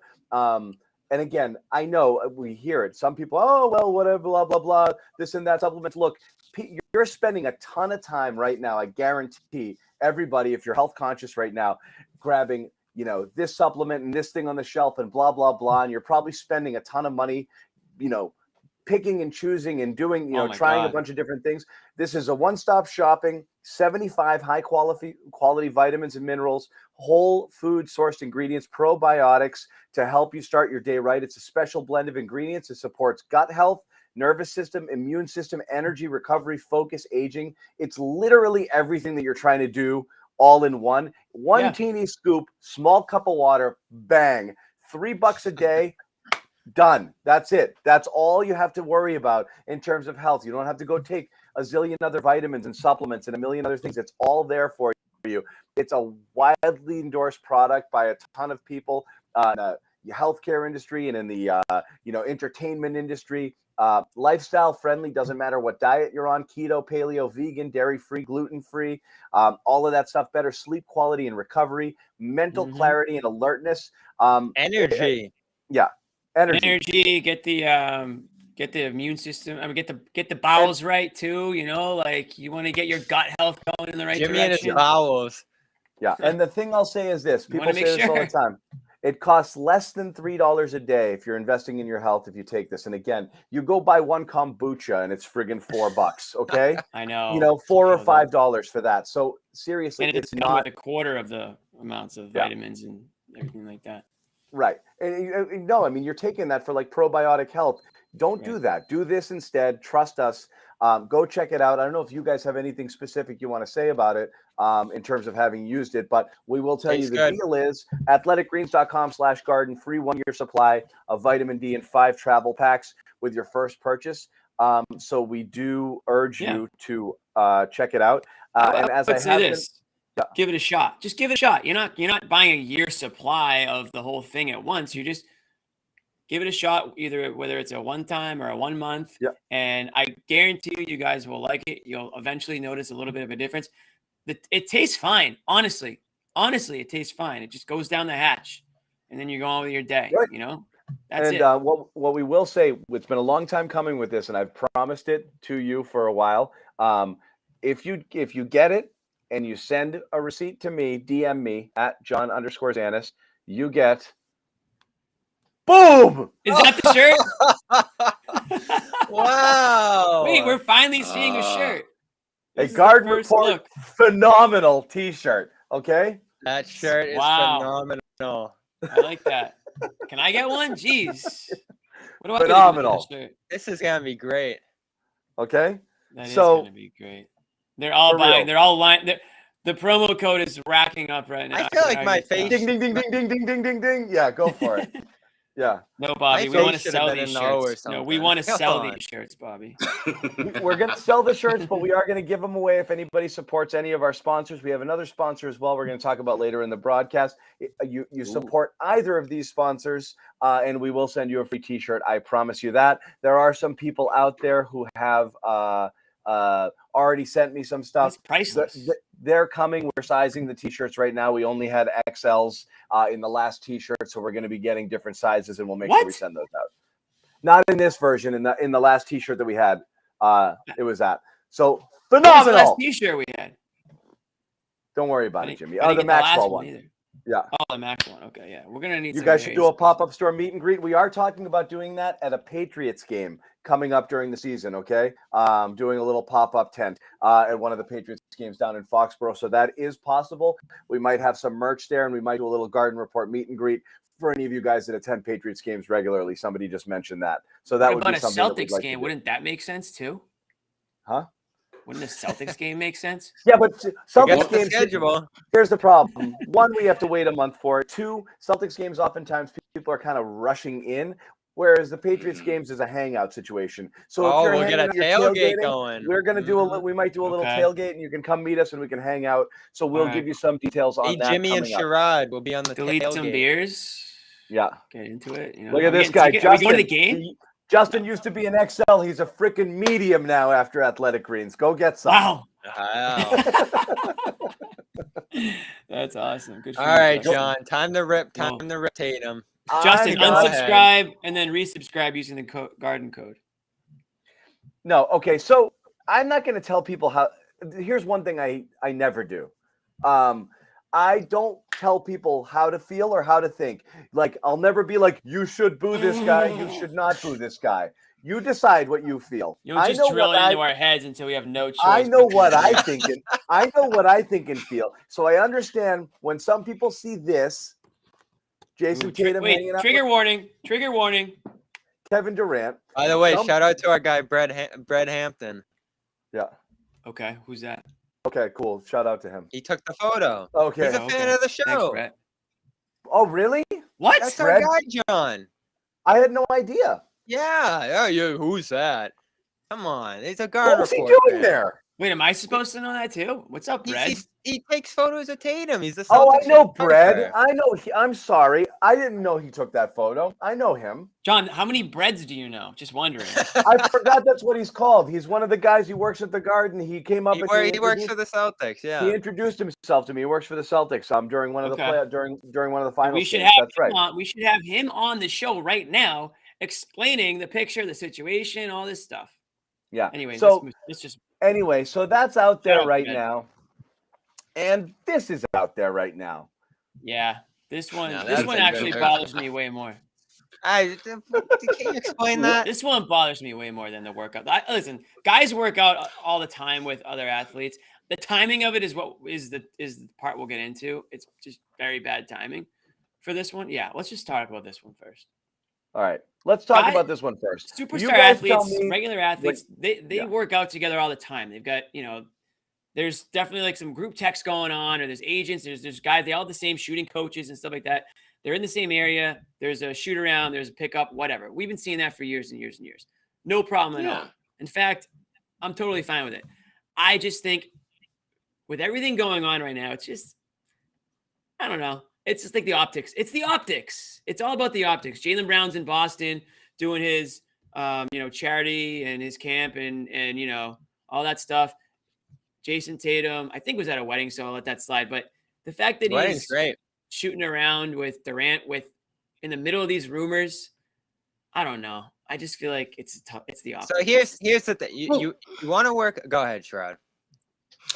and again, I know we hear it. Some people, oh well, whatever, blah blah blah, this and that supplements. Look, you're spending a ton of time right now. I guarantee everybody, if you're health conscious right now, grabbing this supplement and this thing on the shelf and blah blah blah, and you're probably spending a ton of money, picking and choosing and doing, trying a bunch of different things. This is a one-stop shopping, 75 high quality vitamins and minerals, whole food sourced ingredients, probiotics to help you start your day right. It's a special blend of ingredients. It supports gut health, nervous system, immune system, energy, recovery, focus, aging. It's literally everything that you're trying to do all in one. One teeny scoop, small cup of water, bang, $3 a day. Done. That's it. That's all you have to worry about in terms of health. You don't have to go take a zillion other vitamins and supplements and a million other things. It's all there for you. It's a widely endorsed product by a ton of people in the healthcare industry and in the entertainment industry. Lifestyle friendly, doesn't matter what diet you're on, keto, paleo, vegan, dairy free, gluten free, all of that stuff. Better sleep quality and recovery, mental clarity and alertness, Energy. Energy. Get the immune system. I mean, get the bowels right too. Like you want to get your gut health going in the right Jimmy and his direction. bowels. Yeah, and the thing I'll say is this: people say this all the sure. time. It costs less than $3 a day if you're investing in your health if you take this. And again, you go buy one kombucha and it's friggin' $4. Okay, I know. $4 or $5 for that. So seriously, and it's not a quarter of the amounts of vitamins and everything like that. Right. And no, I mean, you're taking that for like probiotic health. Don't do that. Do this instead. Trust us. Go check it out. I don't know if you guys have anything specific you want to say about it in terms of having used it, but we will tell you the deal is athleticgreens.com/garden, free 1-year supply of vitamin D and 5 travel packs with your first purchase. So we do urge you to check it out. And as I have been, give it a shot. Just give it a shot. You're not buying a year supply of the whole thing at once. You just give it a shot, whether it's a 1 time or a 1 month. Yeah. And I guarantee you guys will like it. You'll eventually notice a little bit of a difference. It tastes fine. Honestly, it tastes fine. It just goes down the hatch, and then you go on with your day. Right. That's it. And what we will say, it's been a long time coming with this, and I've promised it to you for a while. If you get it and you send a receipt to me, DM me at John_Zanis, you get. Boom! Is that the shirt? Wow. Wait, we're finally seeing a shirt. A Garden Report phenomenal T-shirt. Okay? That shirt is phenomenal. I like that. Can I get one? Jeez. What do I phenomenal. This is going to be great. Okay? That is going to be great. They're all buying. They're all lined. The promo code is racking up right now. I feel like my face. Ding, ding, ding, ding, ding, ding, ding, ding, ding. Yeah, go for it. Yeah. No, Bobby, we face want to should have sell been these in the O or shirts. No, we something. want to Come sell on. these shirts, Bobby. We're going to sell the shirts, but we are going to give them away if anybody supports any of our sponsors. We have another sponsor as well we're going to talk about later in the broadcast. You support either of these sponsors, and we will send you a free T-shirt. I promise you that. There are some people out there who have already sent me some stuff. It's priceless. They're coming. We're sizing the T-shirts right now. We only had XLs in the last T-shirt, so we're going to be getting different sizes, and we'll make sure we send those out. Not in this version. In the last T-shirt that we had, it was that. So phenomenal. What was the last T-shirt we had? Don't worry about it, Jimmy. Oh, the Maxwell one. Either. Yeah. Oh, the Max one. Okay, yeah. We're gonna need. You guys should do a pop-up store meet and greet. We are talking about doing that at a Patriots game coming up during the season. Okay, doing a little pop-up tent at one of the Patriots games down in Foxborough. So that is possible. We might have some merch there, and we might do a little Garden Report meet and greet for any of you guys that attend Patriots games regularly. Somebody just mentioned that. So that would be something. What about a Celtics like game? Wouldn't that make sense too? Huh? Wouldn't the Celtics game make sense? Yeah, but Celtics games. Schedule. Here's the problem. One, we have to wait a month for it. Two, Celtics games oftentimes people are kind of rushing in, whereas the Patriots games is a hangout situation. So if you're we'll get a tailgate going. We're gonna do we might do a little tailgate, and you can come meet us, and we can hang out. So we'll give you some details on that. Jimmy and Sherrod will be on the delete tailgate. some beers. Yeah, get into it. You know, look at this guy. Justin, are we going to the game? Justin used to be an XL. He's a freaking medium now after Athletic Greens. Go get some. Wow. That's awesome. Good for All right, John. Time to rip Tatum. Justin, unsubscribe and then resubscribe using the garden code. No, okay. So I'm not going to tell people how. Here's one thing I never do. I don't tell people how to feel or how to think. Like, I'll never be like, you should boo this guy. You should not boo this guy. You decide what you feel. You'll just drill it into our heads until we have no choice. I know what I think. I know what I think and feel. So I understand when some people see this, Jason Tatum hanging out. Trigger warning. Trigger warning. Kevin Durant. By the way, shout out to our guy, Brett Hampton. Yeah. Okay. Who's that? Okay, cool. Shout out to him. He took the photo. Okay. He's a fan of the show. Thanks, Brett. Oh, really? What? That's our guy, John. I had no idea. Yeah. Who's that? Come on. He's a guard. What was he doing there? Wait, am I supposed to know that too? What's up, Brett? He takes photos of Tatum. He's the Celtics. Oh, I know Brett. I know. I'm sorry. I didn't know he took that photo. I know him. John, how many breads do you know? Just wondering. I forgot that's what he's called. He's one of the guys who works at the Garden. He came up. He works for the Celtics. Yeah. He introduced himself to me. He works for the Celtics. During one of the during one of the finals. We should games. have That's right. We should have him on the show right now, explaining the picture, the situation, all this stuff. Yeah. Anyway, so let's just. Anyway, so that's out there right now, and this is out there right now. Yeah, this one actually bothers me way more. Can you explain that? This one bothers me way more than the workout. Listen, guys work out all the time with other athletes. The timing of it is the part we'll get into. It's just very bad timing for this one. Yeah, let's just talk about this one first. All right, let's talk about this one first. Superstar athletes, regular athletes, they work out together all the time. They've got, there's definitely like some group text going on, or there's agents, there's guys, they all have the same shooting coaches and stuff like that. They're in the same area. There's a shoot around, there's a pickup, whatever. We've been seeing that for years and years and years. No problem at all. In fact, I'm totally fine with it. I just think with everything going on right now, it's just, I don't know. It's just like the optics. It's the optics. It's all about the optics. Jaylen Brown's in Boston doing his, charity and his camp and all that stuff. Jason Tatum, I think, was at a wedding, so I'll let that slide. But the fact that he's great. Shooting around with Durant in the middle of these rumors, I don't know. I just feel like it's the optics. So here's the thing. You want to work? Go ahead, Sherrod.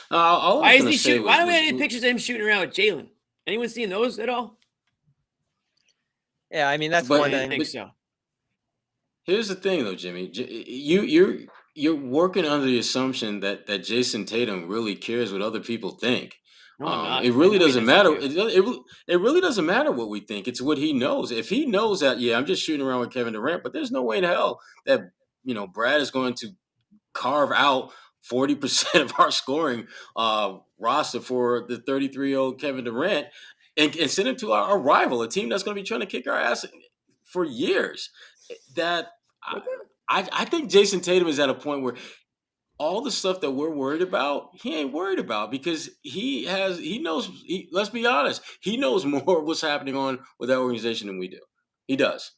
Why is he shooting? Why don't we have any pictures of him shooting around with Jaylen? Anyone seen those at all? Yeah, I mean that's one thing. I think so. Here's the thing, though, Jimmy. You're working under the assumption that Jason Tatum really cares what other people think. No, it really doesn't matter. It really doesn't matter what we think. It's what he knows. If he knows that, I'm just shooting around with Kevin Durant, but there's no way in hell that Brad is going to carve out 40% of our scoring roster for the 33-year-old Kevin Durant and send him to our rival, a team that's going to be trying to kick our ass for years. That I think Jason Tatum is at a point where all the stuff that we're worried about, he ain't worried about because he knows. Let's be honest, he knows more of what's happening on with that organization than we do. He does,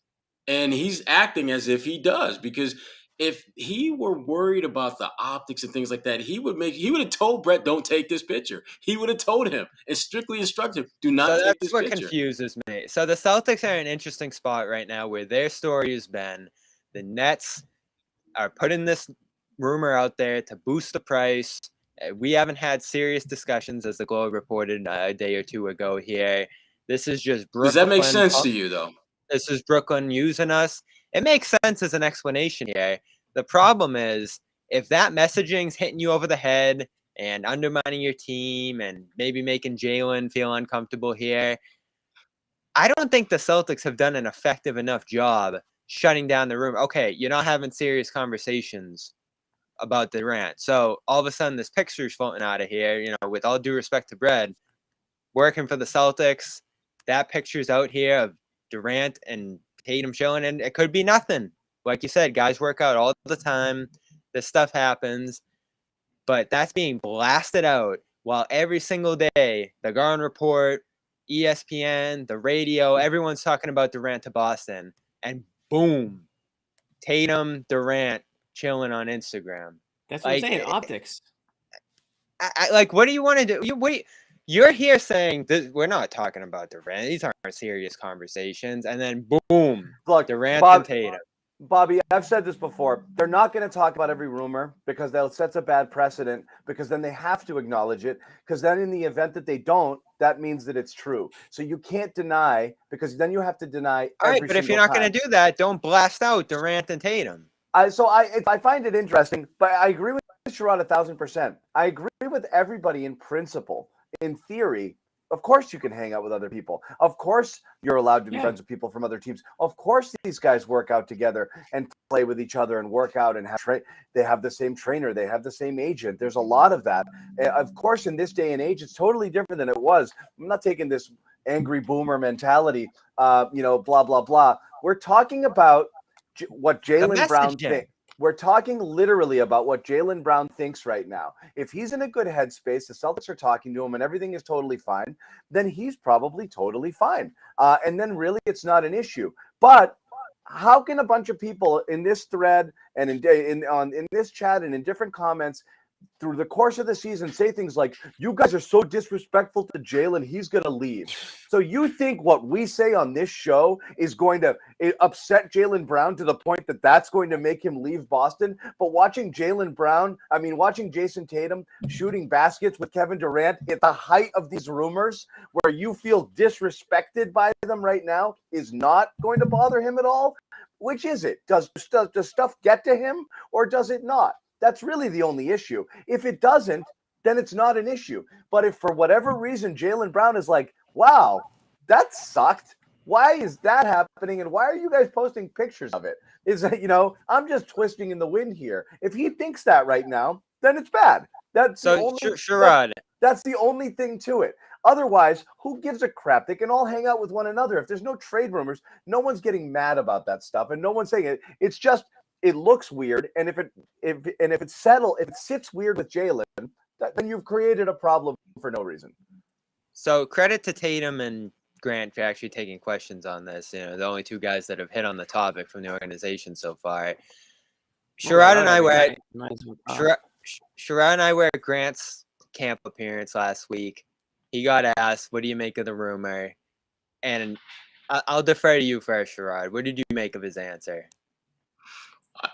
and he's acting as if he does because if he were worried about the optics and things like that, he would have told Brett, "Don't take this picture." He would have told him and strictly instructed him, "Do not So take that's this what picture." confuses me. So the Celtics are in an interesting spot right now where their story has been the Nets are putting this rumor out there to boost the price. We haven't had serious discussions, as the Globe reported a day or two ago here. This is just Brooklyn. Does that make sense to you, though? This is Brooklyn using us. It makes sense as an explanation here. The problem is if that messaging's hitting you over the head and undermining your team and maybe making Jalen feel uncomfortable here, I don't think the Celtics have done an effective enough job shutting down the rumor. Okay, you're not having serious conversations about Durant. So all of a sudden this picture's floating out of here, with all due respect to Brad, working for the Celtics, that picture's out here of Durant and Tatum showing, and it could be nothing. Like you said, guys work out all the time. This stuff happens. But that's being blasted out while every single day, the Garden Report, ESPN, the radio, everyone's talking about Durant to Boston. And boom, Tatum, Durant, chilling on Instagram. That's what I'm saying. Optics. What do you want to do? You're here saying that we're not talking about Durant. These aren't serious conversations. And then boom, Look, Durant and Tatum. Bobby, I've said this before. They're not going to talk about every rumor because that sets a bad precedent because then they have to acknowledge it because then in the event that they don't, that means that it's true. So you can't deny because then you have to deny All right, every but if you're not going to do that, don't blast out Durant and Tatum. I find it interesting, but I agree with Sherrod 1,000%. I agree with everybody in principle. In theory, of course you can hang out with other people. Of course you're allowed to be friends with people from other teams. Of course these guys work out together and play with each other and work out and they have the same trainer. They have the same agent. There's a lot of that. Of course, in this day and age, it's totally different than it was. I'm not taking this angry boomer mentality, blah, blah, blah. We're talking about what Jaylen Brown thinks. We're talking literally about what Jaylen Brown thinks right now. If he's in a good headspace, the Celtics are talking to him and everything is totally fine, then he's probably totally fine. And then really it's not an issue. But how can a bunch of people in this thread and in this chat and in different comments through the course of the season say things like, you guys are so disrespectful to Jalen, he's going to leave. So you think what we say on this show is going to upset Jaylen Brown to the point that that's going to make him leave Boston? But watching Jason Tatum shooting baskets with Kevin Durant at the height of these rumors where you feel disrespected by them right now is not going to bother him at all? Which is it? Does stuff get to him or does it not? That's really the only issue. If it doesn't, then it's not an issue. But if for whatever reason Jaylen Brown is like, wow, that sucked. Why is that happening? And why are you guys posting pictures of it? Is that, I'm just twisting in the wind here. If he thinks that right now, then it's bad. That's the only thing to it. Otherwise, who gives a crap? They can all hang out with one another. If there's no trade rumors, no one's getting mad about that stuff. And no one's saying it. It's just, it looks weird, and if it sits weird with Jalen, then you've created a problem for no reason. So credit to Tatum and Grant for actually taking questions on this. The only two guys that have hit on the topic from the organization so far. Sherrod and I were at Grant's camp appearance last week. He got asked, "What do you make of the rumor?" And I'll defer to you first, Sherrod. What did you make of his answer?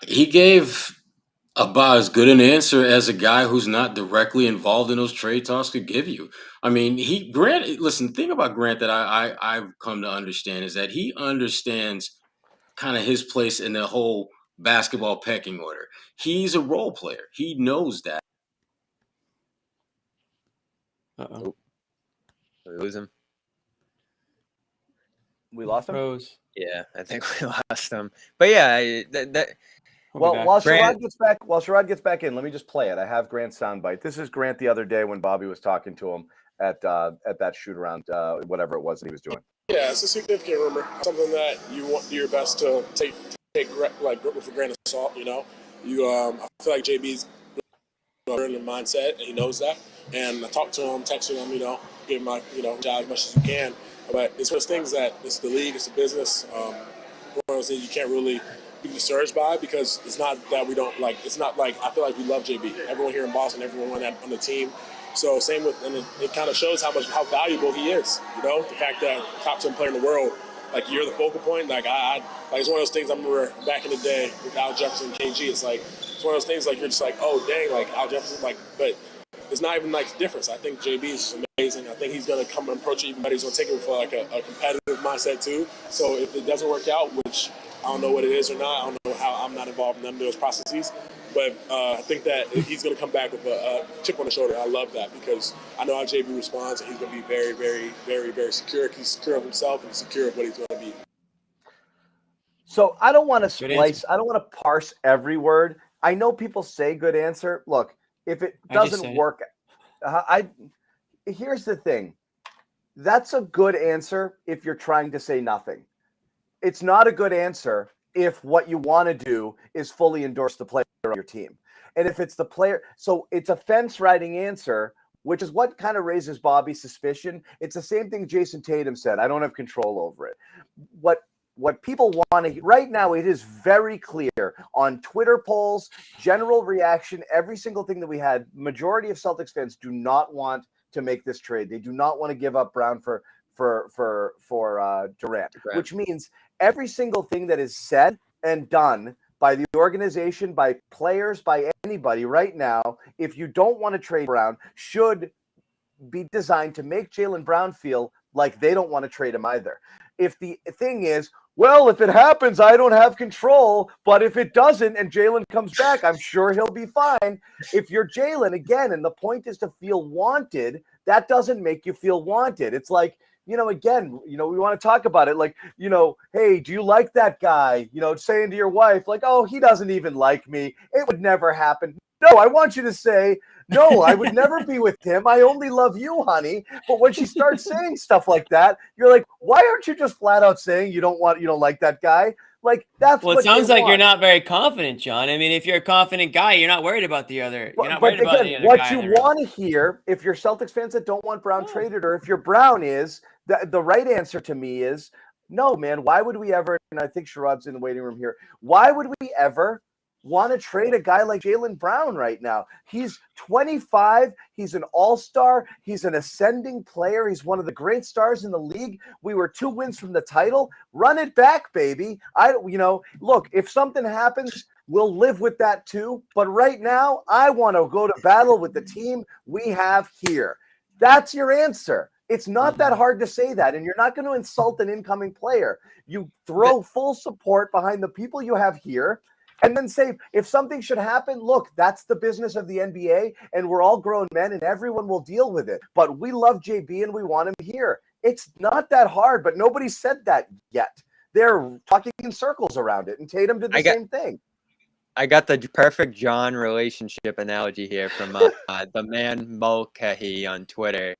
He gave about as good an answer as a guy who's not directly involved in those trade talks could give you. I mean, listen, the thing about Grant that I've come to understand is that he understands kind of his place in the whole basketball pecking order. He's a role player. He knows that. Uh-oh. We lose him. We lost him? Rose. Yeah, I think we lost him. But yeah, while Sherrod gets back in, let me just play it. I have Grant's soundbite. This is Grant the other day when Bobby was talking to him at that shoot around, whatever it was that he was doing. Yeah, it's a significant rumor. Something that you want to do your best to take like with a grain of salt. I feel like JB's in the mindset, and he knows that. And I talked to him, texted him, give him my job as much as you can. But it's one of those things that it's the league, it's the business. One of those things you can't really be discouraged by, because it's not that we don't like. It's not like I feel like we love JB. Everyone here in Boston, everyone on the team. So same with, and it kind of shows how valuable he is. The fact that top 10 player in the world, like you're the focal point. Like it's one of those things. I remember back in the day with Al Jefferson, KG. It's one of those things like you're just like, oh dang, like Al Jefferson, but it's not even like the difference. I think JB is amazing. I think he's gonna come and approach it even better. He's gonna take it for like a competitive mindset too. So if it doesn't work out, which I don't know what it is or not, I don't know how, I'm not involved in those processes. But I think that he's going to come back with a chip on the shoulder. I love that, because I know how JB responds, and he's going to be very, very, very, very secure. He's secure of himself and secure of what he's going to be. So I don't want to splice. I don't want to parse every word. I know people say good answer. Look, if it doesn't work, here's the thing. That's a good answer if you're trying to say nothing. It's not a good answer if what you want to do is fully endorse the player on your team. And if it's the player, so it's a fence riding answer, which is what kind of raises Bobby's suspicion. It's the same thing Jason Tatum said. I don't have control over it. What people want to right now, it is very clear on Twitter polls, general reaction, every single thing that we had. Majority of Celtics fans do not want to make this trade. They do not want to give up Brown for Durant, which means every single thing that is said and done by the organization, by players, by anybody right now, if you don't want to trade Brown, should be designed to make Jaylen Brown feel like they don't want to trade him either. If the thing is, well, if it happens, I don't have control, but if it doesn't and Jaylen comes back, I'm sure he'll be fine. If you're Jaylen, again, and the point is to feel wanted, that doesn't make you feel wanted. It's like, again, we want to talk about it. Like, hey, do you like that guy? Saying to your wife, like, oh, he doesn't even like me. It would never happen. No, I want you to say, no, I would never be with him. I only love you, honey. But when she starts saying stuff like that, you're like, why aren't you just flat out saying you don't like that guy? Like, that's well, it sounds like you're not very confident, John. I mean, if you're a confident guy, you're not worried about the other. You're not worried about the other what guy you want to hear, if you're Celtics fans that don't want Brown traded, or if you're Brown, is the right answer to me is no, man. Why would we ever? And I think Sherrod's in the waiting room here. Why would we ever want to trade a guy like Jaylen Brown right now? He's 25. He's an all-star. He's an ascending player. He's one of the great stars in the league. We were 2 wins from the title. Run it back, baby. Look, if something happens, we'll live with that too. But right now, I want to go to battle with the team we have here. That's your answer. It's not that hard to say that, and you're not going to insult an incoming player. You throw full support behind the people you have here, and then say, if something should happen, look, that's the business of the NBA, and we're all grown men, and everyone will deal with it. But we love JB, and we want him here. It's not that hard, but nobody said that yet. They're talking in circles around it, and Tatum did the same thing. I got the perfect John relationship analogy here from the man Mulcahy on Twitter.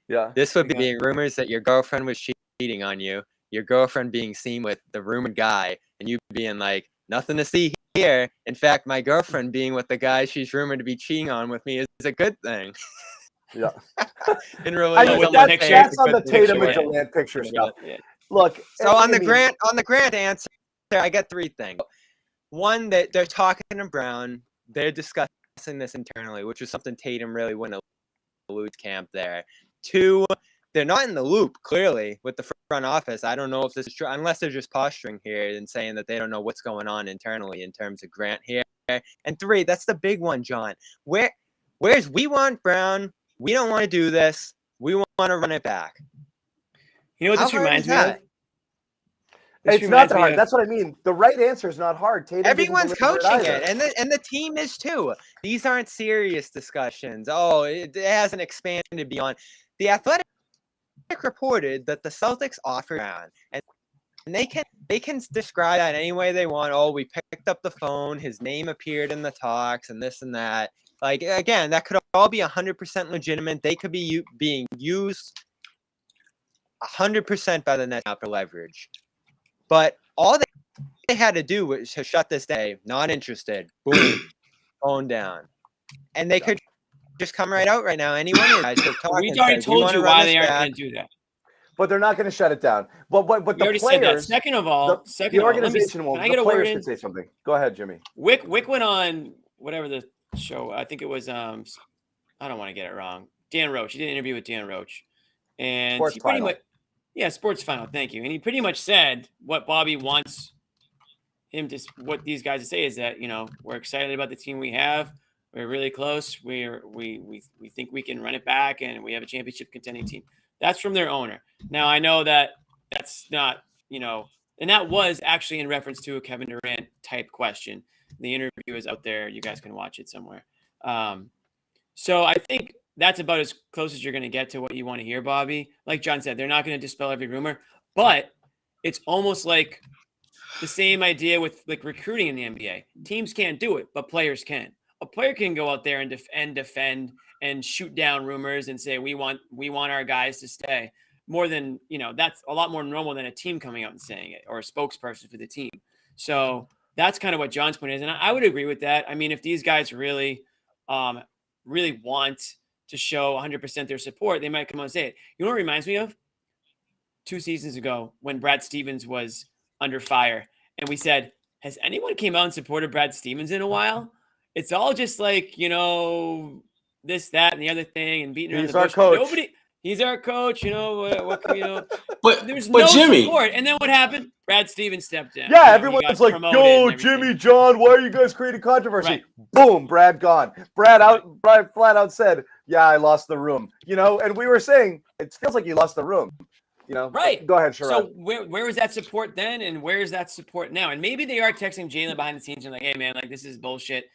Yeah. This would be rumors that your girlfriend was cheating on you, your girlfriend being seen with the rumored guy, and you being like, nothing to see here. In fact, my girlfriend being with the guy she's rumored to be cheating on with me is a good thing. Yeah. In really, that's on the Tatum and Durant picture stuff. Yeah. Look. So on the Grant answer, I got 3 things. One, that they're talking to Brown. They're discussing this internally, which is something Tatum really wouldn't allude camp there. 2, they're not in the loop, clearly, with the front office. I don't know if this is true, unless they're just posturing here and saying that they don't know what's going on internally in terms of Grant here. And 3, that's the big one, John. Where's we want Brown? We don't want to do this. We want to run it back. You know what this reminds me of? It's not that hard. That's what I mean. The right answer is not hard. Tatum Everyone's coaching it, and the team is too. These aren't serious discussions. Oh, it hasn't expanded beyond. The Athletic reported that the Celtics offered Brown, and they can describe that any way they want. Oh, we picked up the phone. His name appeared in the talks, and this and that. Like, again, that could all be 100% legitimate. They could be being used. 100% by the net after leverage. But all they had to do was to shut this day, not interested, boom, phone down. And they could just come right out right now. Any one of you guys could talk. We already told you why they aren't going to do that. But they're not going to shut it down. But We the already said that. players, Second of all, the organization won't. Can I get The a word players in? can say something. Go ahead, Jimmy. Wick went on whatever the show. I think it was I don't want to get it wrong. Dan Roach. He did an interview with Dan Roach, and Sports he pretty Final. much Sports Final. Thank you. And he pretty much said what Bobby wants him to. What these guys to say is that we're excited about the team we have. We're really close. We think we can run it back, and we have a championship contending team. That's from their owner. Now I know that that's not and that was actually in reference to a Kevin Durant type question. The interview is out there. You guys can watch it somewhere. So I think that's about as close as you're going to get to what you want to hear, Bobby. Like John said, they're not going to dispel every rumor, but it's almost like the same idea with like recruiting in the NBA. Teams can't do it, but players can. A player can go out there and defend and shoot down rumors and say, we want our guys to stay. More than, that's a lot more normal than a team coming out and saying it, or a spokesperson for the team. So that's kind of what John's point is. And I would agree with that. I mean, if these guys really want to show 100% their support, they might come out and say it. You know what it reminds me of? 2 seasons ago when Brad Stevens was under fire. And we said, has anyone came out and supported Brad Stevens in a while? It's all just like, this, that, and the other thing, and beating around the bush. Coach. He's our coach. But there's but no Jimmy, support. And then what happened? Brad Stevens stepped down. Yeah, everyone's like, yo, Jimmy, John, why are you guys creating controversy? Right. Boom, Brad gone. Brad flat out said, yeah, I lost the room. And we were saying, it feels like you lost the room. Right. Go ahead, Sherrod. So where was that support then, and where is that support now? And maybe they are texting Jalen behind the scenes and like, hey, man, like, this is bullshit.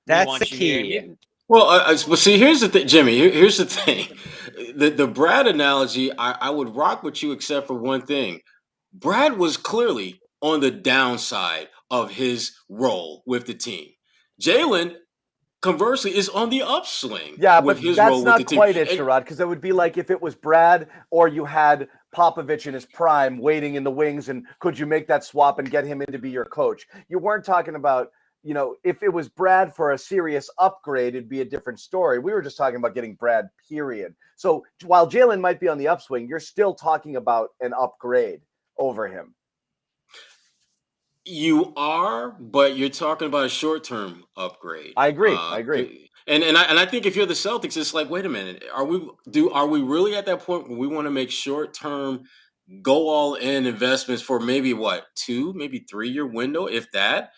That's the key. Well, see, here's the thing, Jimmy. Here's the thing. The Brad analogy, I would rock with you except for one thing. Brad was clearly on the downside of his role with the team. Jalen, conversely, is on the upswing. Yeah, with but his that's role not with the quite team. it, Sherrod, because it would be like if it was Brad or you had Popovich in his prime waiting in the wings, and could you make that swap and get him in to be your coach? You weren't talking about, if it was Brad for a serious upgrade, it'd be a different story. We were just talking about getting Brad, period. So while Jalen might be on the upswing, you're still talking about an upgrade over him. You are, but you're talking about a short-term upgrade. I agree. And I think if you're the Celtics, it's like, wait a minute, are we really at that point where we want to make short-term, go all in investments for maybe 2, maybe 3-year window, if that,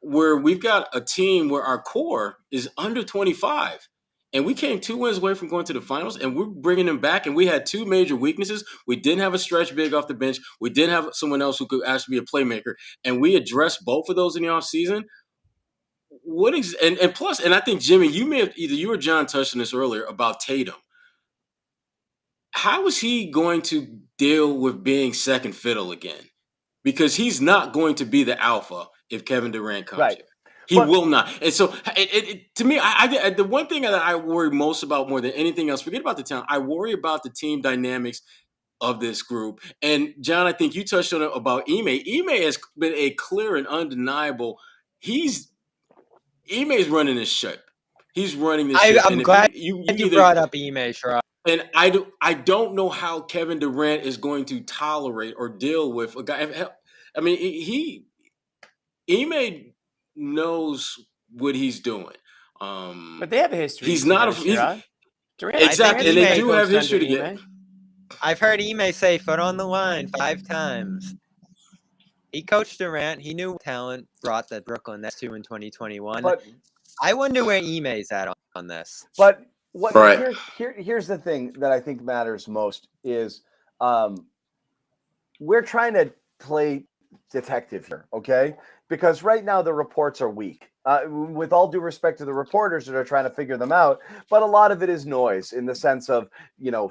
where we've got a team where our core is under 25. And we came 2 wins away from going to the finals, and we're bringing them back. And we had 2 major weaknesses. We didn't have a stretch big off the bench. We didn't have someone else who could actually be a playmaker. And we addressed both of those in the offseason. And plus, and I think, Jimmy, you may have, either you or John touched on this earlier about Tatum. How is he going to deal with being second fiddle again? Because he's not going to be the alpha if Kevin Durant comes here. He will not. And so, to me, the one thing that I worry most about more than anything else, forget about the talent, I worry about the team dynamics of this group. And, John, I think you touched on it about Ime. Ime has been a clear and undeniable. Ime's running this ship. He's running this ship. I'm glad you brought up Ime, Sherrod. And I don't know how Kevin Durant is going to tolerate or deal with a guy. I mean, Ime knows what he's doing. But they have a history. He's not Durant. Exactly, and they do have history together. I've heard Ime say foot on the line 5 times. He coached Durant. He knew talent brought the Brooklyn Nets to in 2021. But I wonder where Ime's at on this. But here's the thing that I think matters most is we're trying to play detective here, okay? Because right now the reports are weak. With all due respect to the reporters that are trying to figure them out, but a lot of it is noise in the sense of,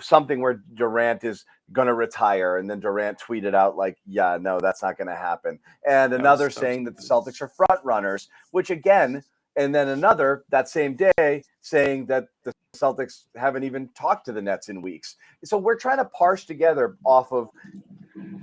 something where Durant is going to retire, and then Durant tweeted out like, yeah, no, that's not going to happen. And another saying that the Celtics are front runners, which again, And then another that same day saying that the Celtics haven't even talked to the Nets in weeks. So we're trying to parse together off of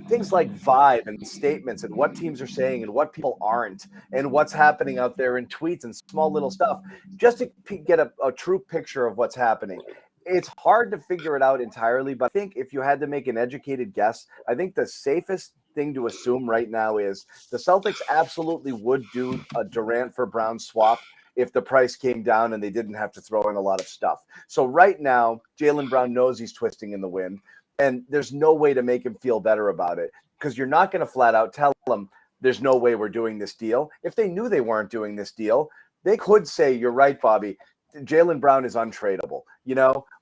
things like vibe and statements and what teams are saying and what people aren't and what's happening out there in tweets and small little stuff just to get a true picture of what's happening. It's hard to figure it out entirely, but I think if you had to make an educated guess, I think the safest thing to assume right now is the Celtics absolutely would do a Durant for Brown swap if the price came down and they didn't have to throw in a lot of stuff. So right now, Jaylen Brown knows he's twisting in the wind, and there's no way to make him feel better about it because you're not going to flat out tell him there's no way we're doing this deal. If they knew they weren't doing this deal, they could say, you're right, Bobby, Jaylen Brown is untradeable,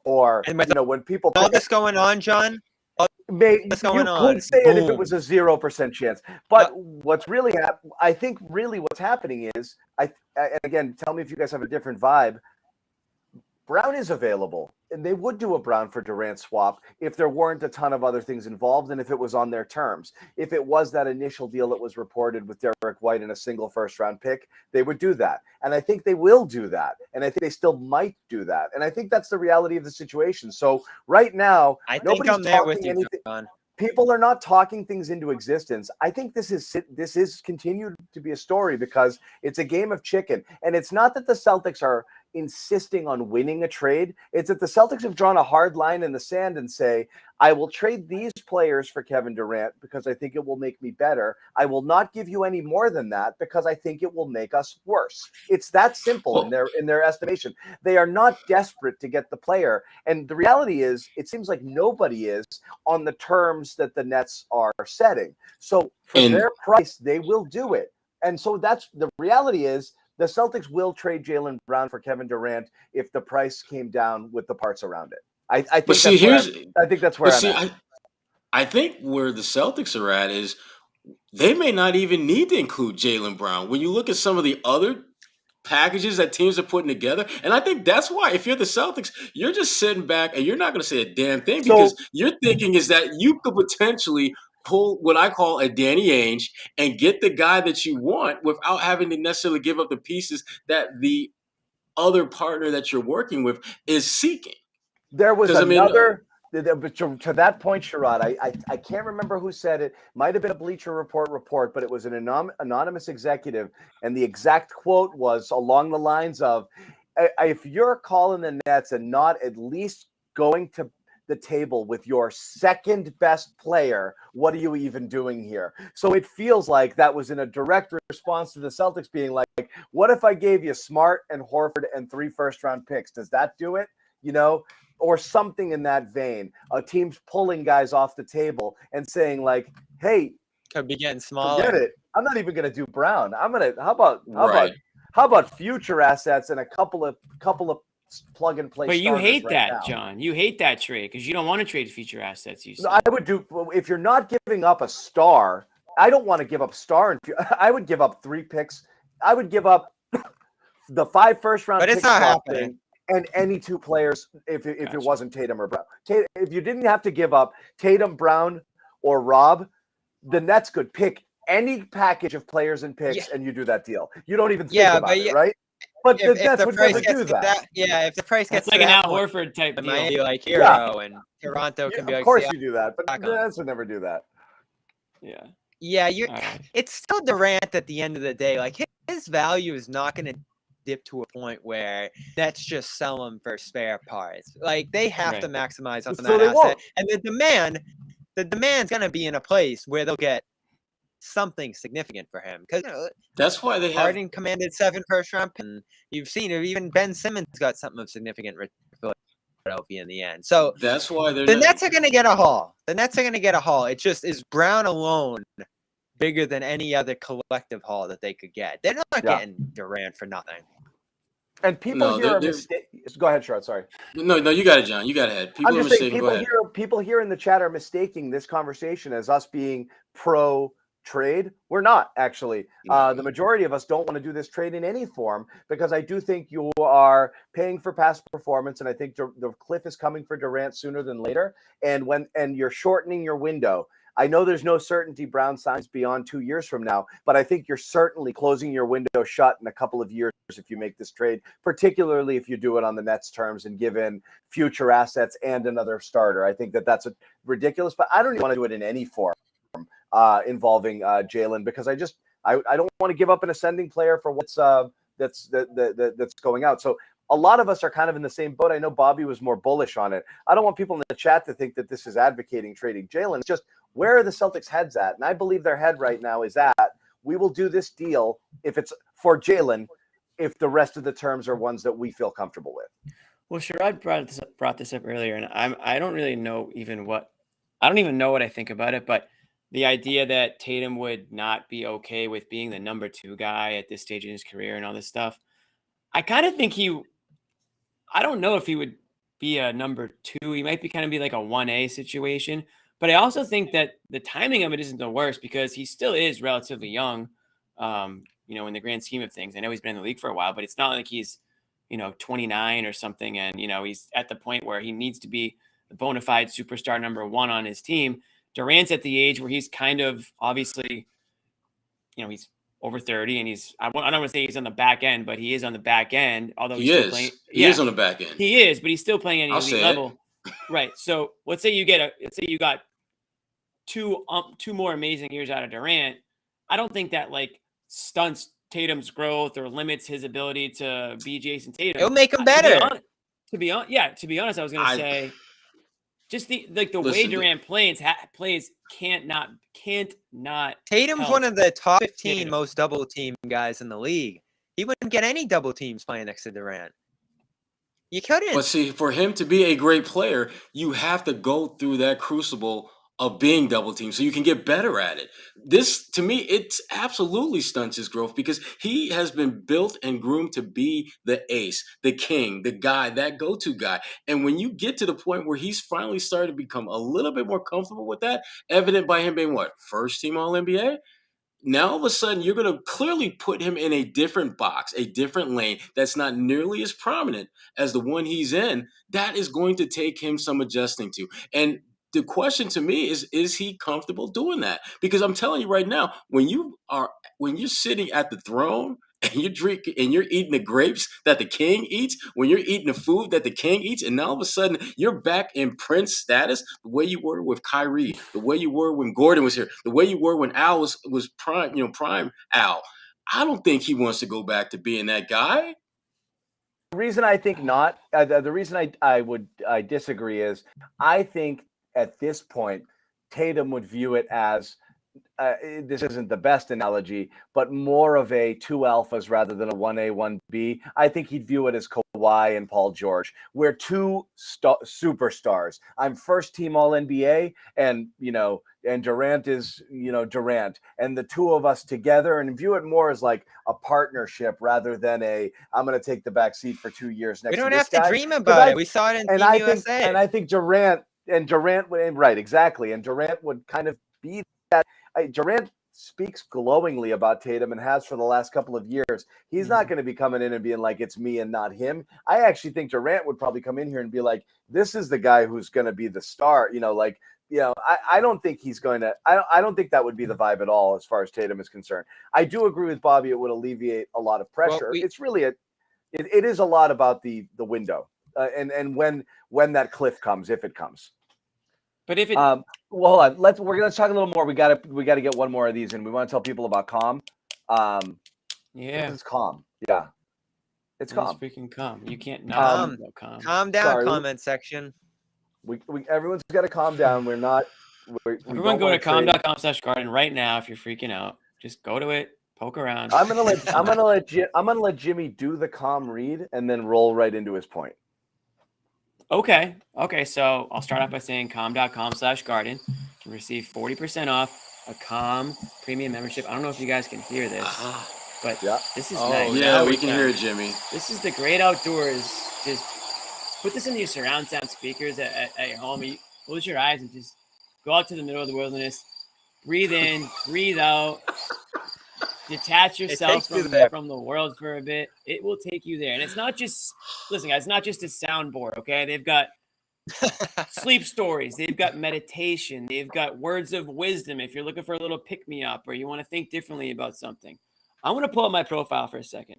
or, when people... All this going on, John? What's going on? Could say it if it was a 0% chance, but what's really I think what's happening is and again, tell me if you guys have a different vibe. Brown is available, and they would do a Brown for Durant swap if there weren't a ton of other things involved and if it was on their terms. If it was that initial deal that was reported with Derek White and a single first-round pick, they would do that. And I think they will do that, and I think they still might do that. And I think that's the reality of the situation. So right now, nobody's talking anything. People are not talking things into existence. I think this is continued to be a story because it's a game of chicken. And it's not that the Celtics are insisting on winning a trade. It's that the Celtics have drawn a hard line in the sand and say, I will trade these players for Kevin Durant because I think it will make me better. I will not give you any more than that because I think it will make us worse. It's that simple in their estimation. They are not desperate to get the player. And the reality is, it seems like nobody is on the terms that the Nets are setting. So for their price, they will do it. And so that's the reality is, the Celtics will trade Jaylen Brown for Kevin Durant if the price came down with the parts around it. I think that's where I'm at. I think where the Celtics are at is they may not even need to include Jaylen Brown. When you look at some of the other packages that teams are putting together, and I think that's why if you're the Celtics, you're just sitting back and you're not going to say a damn thing because you're thinking is that you could potentially pull what I call a Danny Ainge and get the guy that you want without having to necessarily give up the pieces that the other partner that you're working with is seeking. There was another, to that point, Sherrod, I can't remember who said it. Might have been a Bleacher Report, but it was an anonymous executive. And the exact quote was along the lines of, if you're calling the Nets and not at least going to the table with your second best player, what are you even doing here? So it feels like that was in a direct response to the Celtics being like, what if I gave you Smart and Horford and 3 first-round picks? Does that do it? Or something in that vein. A team's pulling guys off the table and saying like, hey, could be getting smaller. Forget it. I'm not even going to do Brown. How about future assets and a couple of plug and play. But you hate right that, now. John. You hate that trade because you don't want to trade future assets. You said. I would do if you're not giving up a star. I don't want to give up star. I would give up 3 picks. I would give up the 5 first-round picks. But it's not happening. And any 2 players if it wasn't Tatum or Brown. If you didn't have to give up Tatum, Brown, or Rob, the Nets could pick any package of players and picks, and you do that deal. You don't even think about it, right? But the Nets would never do that. If the price gets like an Al Horford type deal. Might be like Hero and Toronto can be like. Of course you do that, but the Nets would never do that. Yeah. Yeah, it's still Durant at the end of the day. Like his value is not going to dip to a point where Nets just sell him for spare parts. Like they have to maximize on that asset, won't. And the demand's going to be in a place where they'll get something significant for him because that's why they Harden commanded 7 first-round picks. And you've seen it. Even Ben Simmons got something of significant for Philadelphia in the end. So that's why the Nets are going to get a haul. It just is Brown alone bigger than any other collective haul that they could get. They're not getting Durant for nothing. And people here are mistaken. Go ahead, Sherrod. Sorry. No, you got it, John. You got it. People are mistaken. People here in the chat are mistaking this conversation as us being pro trade. We're not actually. The majority of us don't want to do this trade in any form because I do think you are paying for past performance, and I think the cliff is coming for Durant sooner than later. And you're shortening your window. I know there's no certainty Brown signs beyond 2 years from now, but I think you're certainly closing your window shut in a couple of years if you make this trade, particularly if you do it on the Nets terms and give in future assets and another starter. I think that's ridiculous, but I don't even want to do it in any form involving Jalen, because I don't want to give up an ascending player for what's that's going out. So a lot of us are kind of in the same boat. I know Bobby was more bullish on it. I don't want people in the chat to think that this is advocating trading Jalen. It's just, where are the Celtics' heads at? And I believe their head right now is at, we will do this deal if it's for Jalen, if the rest of the terms are ones that we feel comfortable with. Well, Sherrod brought this up earlier, and I don't really know I don't even know what I think about it, but the idea that Tatum would not be okay with being the number 2 guy at this stage in his career and all this stuff, I kind of think I don't know if he would be a number 2. He might be like a 1A situation, but I also think that the timing of it isn't the worst, because he still is relatively young, in the grand scheme of things. I know he's been in the league for a while, but it's not like he's, 29 or something. And, he's at the point where he needs to be the bona fide superstar number 1 on his team. Durant's at the age where he's kind of obviously, he's over 30, and I don't want to say he's on the back end, but he is on the back end. Although he is on the back end. He is, but he's still playing at an elite level. Right. So let's say you got two more amazing years out of Durant. I don't think that stunts Tatum's growth or limits his ability to be Jason Tatum. It'll make him better. To be honest, I was going to say, just the way Durant plays can't not. Tatum's one of the top 15 most double team guys in the league. He wouldn't get any double teams playing next to Durant. You couldn't. But see, for him to be a great player, you have to go through that crucible of being double teamed so you can get better at it. This, to me, it absolutely stunts his growth, because he has been built and groomed to be the ace, the king, the guy, that go-to guy. And when you get to the point where he's finally started to become a little bit more comfortable with that, evident by him being first team All-NBA? Now, all of a sudden, you're going to clearly put him in a different box, a different lane that's not nearly as prominent as the one he's in. That is going to take him some adjusting to. And the question to me is he comfortable doing that? Because I'm telling you right now, when you're sitting at the throne and you're drinking and you're eating the grapes that the king eats, when you're eating the food that the king eats, and now all of a sudden you're back in Prince status, the way you were with Kyrie, the way you were when Gordon was here, the way you were when Al was prime Al. I don't think he wants to go back to being that guy. The reason I think not, the reason I disagree is, I think at this point, Tatum would view it as, this isn't the best analogy, but more of a 2 alphas rather than a 1A, 1B. I think he'd view it as Kawhi and Paul George. We're 2 superstars. I'm first team All-NBA, and Durant is, Durant. And the 2 of us together, and view it more as like a partnership rather than I'm going to take the back seat for 2 years next to this guy. We don't have to dream about it. We saw it in Team USA. And I think Durant would, right, exactly. And Durant would kind of be that. Durant speaks glowingly about Tatum and has for the last couple of years. He's not going to be coming in and being like, it's me and not him. I actually think Durant would probably come in here and be like, this is the guy who's going to be the star. I don't think he's going to, I don't think that would be the vibe at all as far as Tatum is concerned. I do agree with Bobby. It would alleviate a lot of pressure. It's really it is a lot about the window and when that cliff comes, if it comes. But if it, well, hold on. We're gonna talk a little more. We gotta get one more of these in. We want to tell people about Calm. Yeah, it's Calm. Yeah, it's Calm. Freaking Calm. You can't not Calm. Calm down. Sorry. Comment section. We everyone's got to calm down. We're not. Everyone go to calm.com/garden right now if you're freaking out. Just go to it. Poke around. I'm gonna let Jimmy do the Calm read and then roll right into his point. Okay. So I'll start off by saying calm.com/garden can receive 40% off a Calm premium membership. I don't know if you guys can hear this, but this is nice. Yeah, we can hear it, Jimmy. This is the great outdoors. Just put this in your surround sound speakers at your home. You close your eyes and just go out to the middle of the wilderness. Breathe in, breathe out. Detach yourself from the world for a bit. It will take you there. And it's not just, listen, guys, it's not just a soundboard, okay? They've got sleep stories. They've got meditation. They've got words of wisdom. If you're looking for a little pick me up or you want to think differently about something, I want to pull up my profile for a second.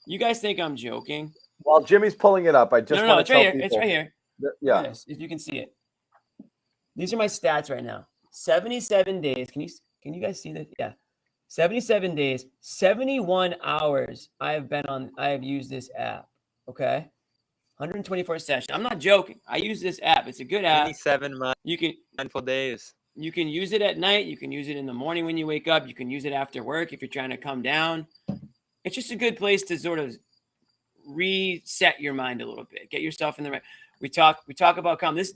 You guys think I'm joking? While Jimmy's pulling it up, I just No, want it's to right tell here. people. It's right here. Yeah. Yes, if you can see it. These are my stats right now. 77 days. Can you guys see this? Yeah. 77 days, 71 hours I have used this app. Okay. 124 sessions. I'm not joking. I use this app. It's a good app. 27 You can mindful days. You can use it at night. You can use it in the morning when you wake up. You can use it after work if you're trying to come down. It's just a good place to sort of reset your mind a little bit. Get yourself in the right. We talk about calm. This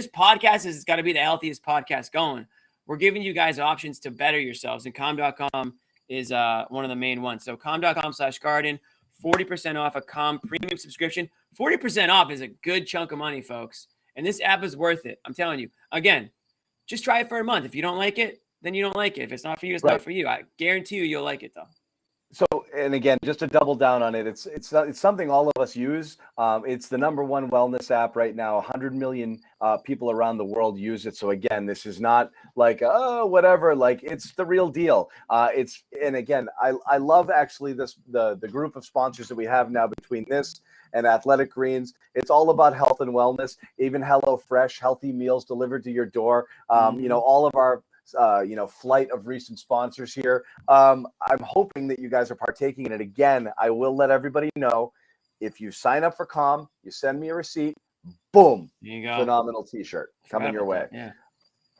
podcast has got to be the healthiest podcast going. We're giving you guys options to better yourselves, and calm.com is one of the main ones. So calm.com/garden, 40% off a Calm premium subscription. 40% off is a good chunk of money, folks. And this app is worth it. I'm telling you. Again, just try it for a month. If you don't like it, then you don't like it. If it's not for you, it's not for you. I guarantee you'll like it, though. So, and again, just to double down on it, it's something all of us use. It's the number one wellness app right now. 100 million people around the world use it. So again, this is not like, oh, whatever, like it's the real deal. And again, I love actually the group of sponsors that we have now between this and Athletic Greens. It's all about health and wellness, even HelloFresh, healthy meals delivered to your door. All of our flight of recent sponsors here. I'm hoping that you guys are partaking in it. Again, I will let everybody know, if you sign up for Calm, you send me a receipt, boom, there you go. Phenomenal t-shirt coming your way. Yeah.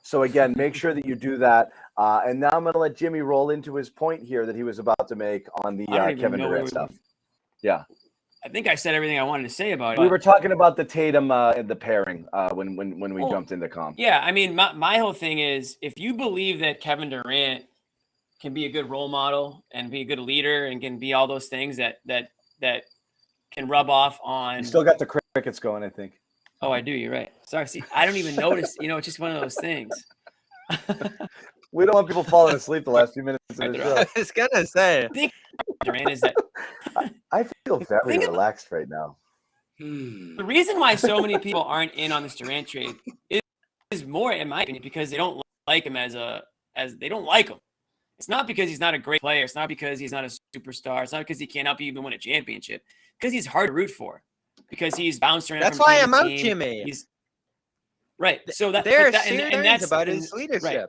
So again, make sure that you do that. And now I'm going to let Jimmy roll into his point here that he was about to make on the Kevin Durant stuff. Yeah. I think I said everything I wanted to say about it. We were talking about the Tatum and the pairing when we jumped into Calm. Yeah, I mean, my whole thing is, if you believe that Kevin Durant can be a good role model and be a good leader and can be all those things that can rub off on. You still got the crickets going, I think. Oh, I do. You're right. Sorry. See, I don't even notice. It's just one of those things. We don't want people falling asleep the last few minutes of the show. I was gonna say. I think Durant is that. I feel very relaxed right now. The reason why so many people aren't in on this Durant trade is more, in my opinion, because they don't like him as they don't like him. It's not because he's not a great player. It's not because he's not a superstar. It's not because he can't help you even win a championship. Because he's hard to root for. Because he's bounced around. That's why I'm out, Jimmy. He's right. So that's about his leadership. Right.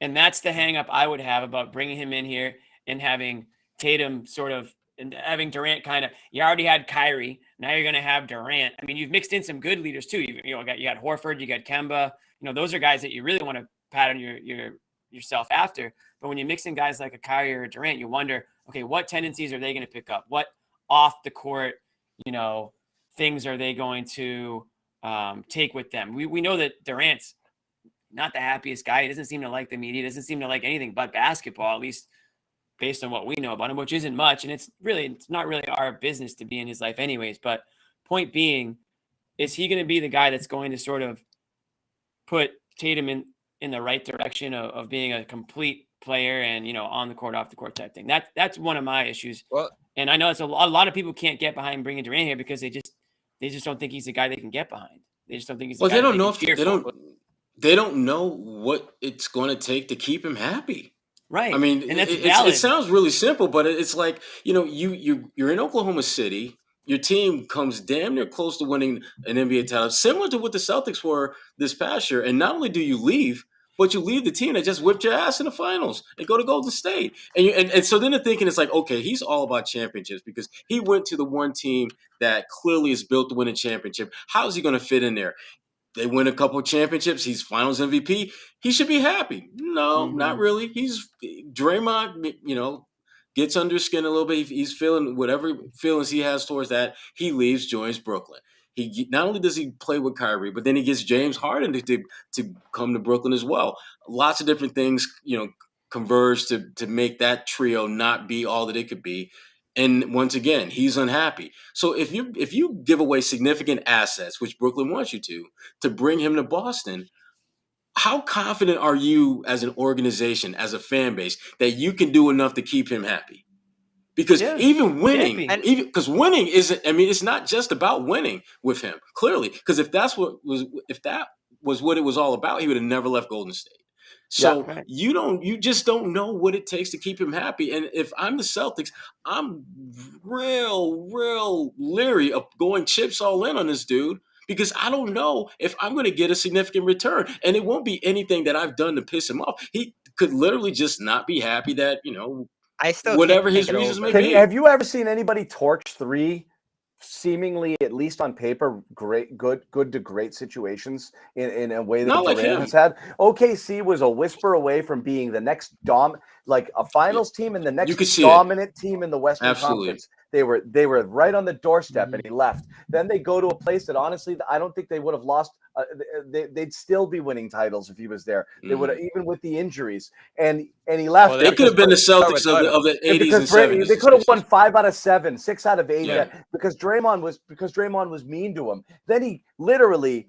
And that's the hang up I would have about bringing him in here and having Tatum sort of, and having Durant kind of, you already had Kyrie. Now you're going to have Durant. I mean, you've mixed in some good leaders too. You got Horford, you got Kemba. Those are guys that you really want to pattern yourself after. But when you mix in guys like a Kyrie or a Durant, you wonder, okay, what tendencies are they going to pick up? What off the court, things are they going to take with them? We know that Durant's not the happiest guy. He doesn't seem to like the media. He doesn't seem to like anything but basketball, at least based on what we know about him, which isn't much. And it's not really our business to be in his life anyways. But point being, is he going to be the guy that's going to sort of put Tatum in the right direction of being a complete player and, on the court, off the court type thing? That's one of my issues. Well, and I know it's a lot of people can't get behind bringing Durant here because they just don't think he's the guy they can get behind. They just don't think he's the guy. Well, they don't know what it's going to take to keep him happy. Right. I mean, and that's valid. It sounds really simple, but it's like, you're in Oklahoma City. Your team comes damn near close to winning an NBA title, similar to what the Celtics were this past year. And not only do you leave, but you leave the team that just whipped your ass in the finals and go to Golden State. And so then the thinking is like, okay, he's all about championships because he went to the one team that clearly is built to win a championship. How is he going to fit in there? They win a couple of championships. He's finals MVP. He should be happy. No, not really. He's Draymond, gets under his skin a little bit. He's feeling whatever feelings he has towards that. He leaves, joins Brooklyn. He not only does he play with Kyrie, but then he gets James Harden to come to Brooklyn as well. Lots of different things, converge to make that trio not be all that it could be. And once again, he's unhappy. So if you give away significant assets, which Brooklyn wants you to bring him to Boston, how confident are you as an organization, as a fan base, that you can do enough to keep him happy? Because Yeah, even winning, can't be. even because winning isn't. I mean, it's not just about winning with him. Clearly, because if that was what it was all about, he would have never left Golden State. Yeah. So Right. you just don't know what it takes to keep him happy. And if I'm the Celtics, I'm real leery of going chips all in on this dude because I don't know if I'm going to get a significant return, and it won't be anything that I've done to piss him off. He could literally just not be happy that I still whatever can't his get reasons may over. be. Have you ever seen anybody torch 3 seemingly, at least on paper, good to great situations in a way that Not like Durant him. has had? OKC was a whisper away from being the next like a finals team and the You next could see it. dominant team in the Western Absolutely. Conference. They were right on the doorstep, and he left. Then they go to a place that honestly I don't think they would have lost. They'd still be winning titles if he was there. They would have, even with the injuries. And he left. Well, They could have been the start Celtics with of the 80s because and 70s. they could have won 5 out of 7, 6 out of 8. Yeah. Because Draymond was mean to him. Then he literally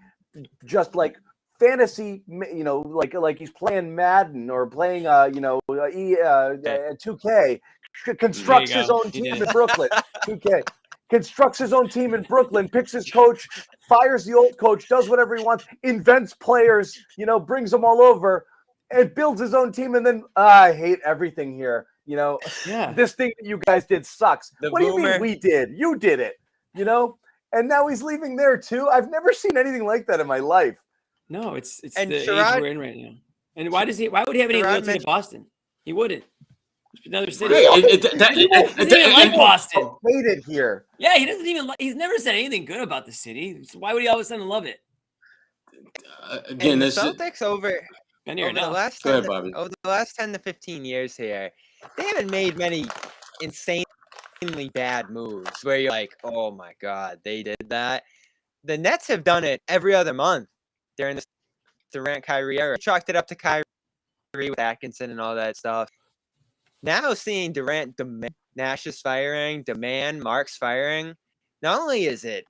just like fantasy, like he's playing Madden or playing 2K. Constructs his own team in Brooklyn. 2K constructs his own team in Brooklyn. Picks his coach, fires the old coach, does whatever he wants, invents players, brings them all over, and builds his own team. And then I hate everything here. Yeah. This thing that you guys did sucks. The What do you boomer. mean we did? You did it, And now he's leaving there too. I've never seen anything like that in my life. No, it's And the Sherrod- age we're in right now. And why would he have any Sherrod loyalty to mentioned- Boston? He wouldn't. Another city. Right. He doesn't even like Boston. Hate it here. Yeah, he doesn't even. He's never said anything good about the city. So why would he all of a sudden love it? Again, And the that's it. Celtics over Been here the enough. last Go 10 ahead, to- Bobby. over the last 10 to 15 years here, they haven't made many insanely bad moves where you're like, oh my god, they did that. The Nets have done it every other month during the Durant Kyrie era. Chalked it up to Kyrie with Atkinson and all that stuff. Now seeing Durant demand Nash's firing, demand Mark's firing, not only is it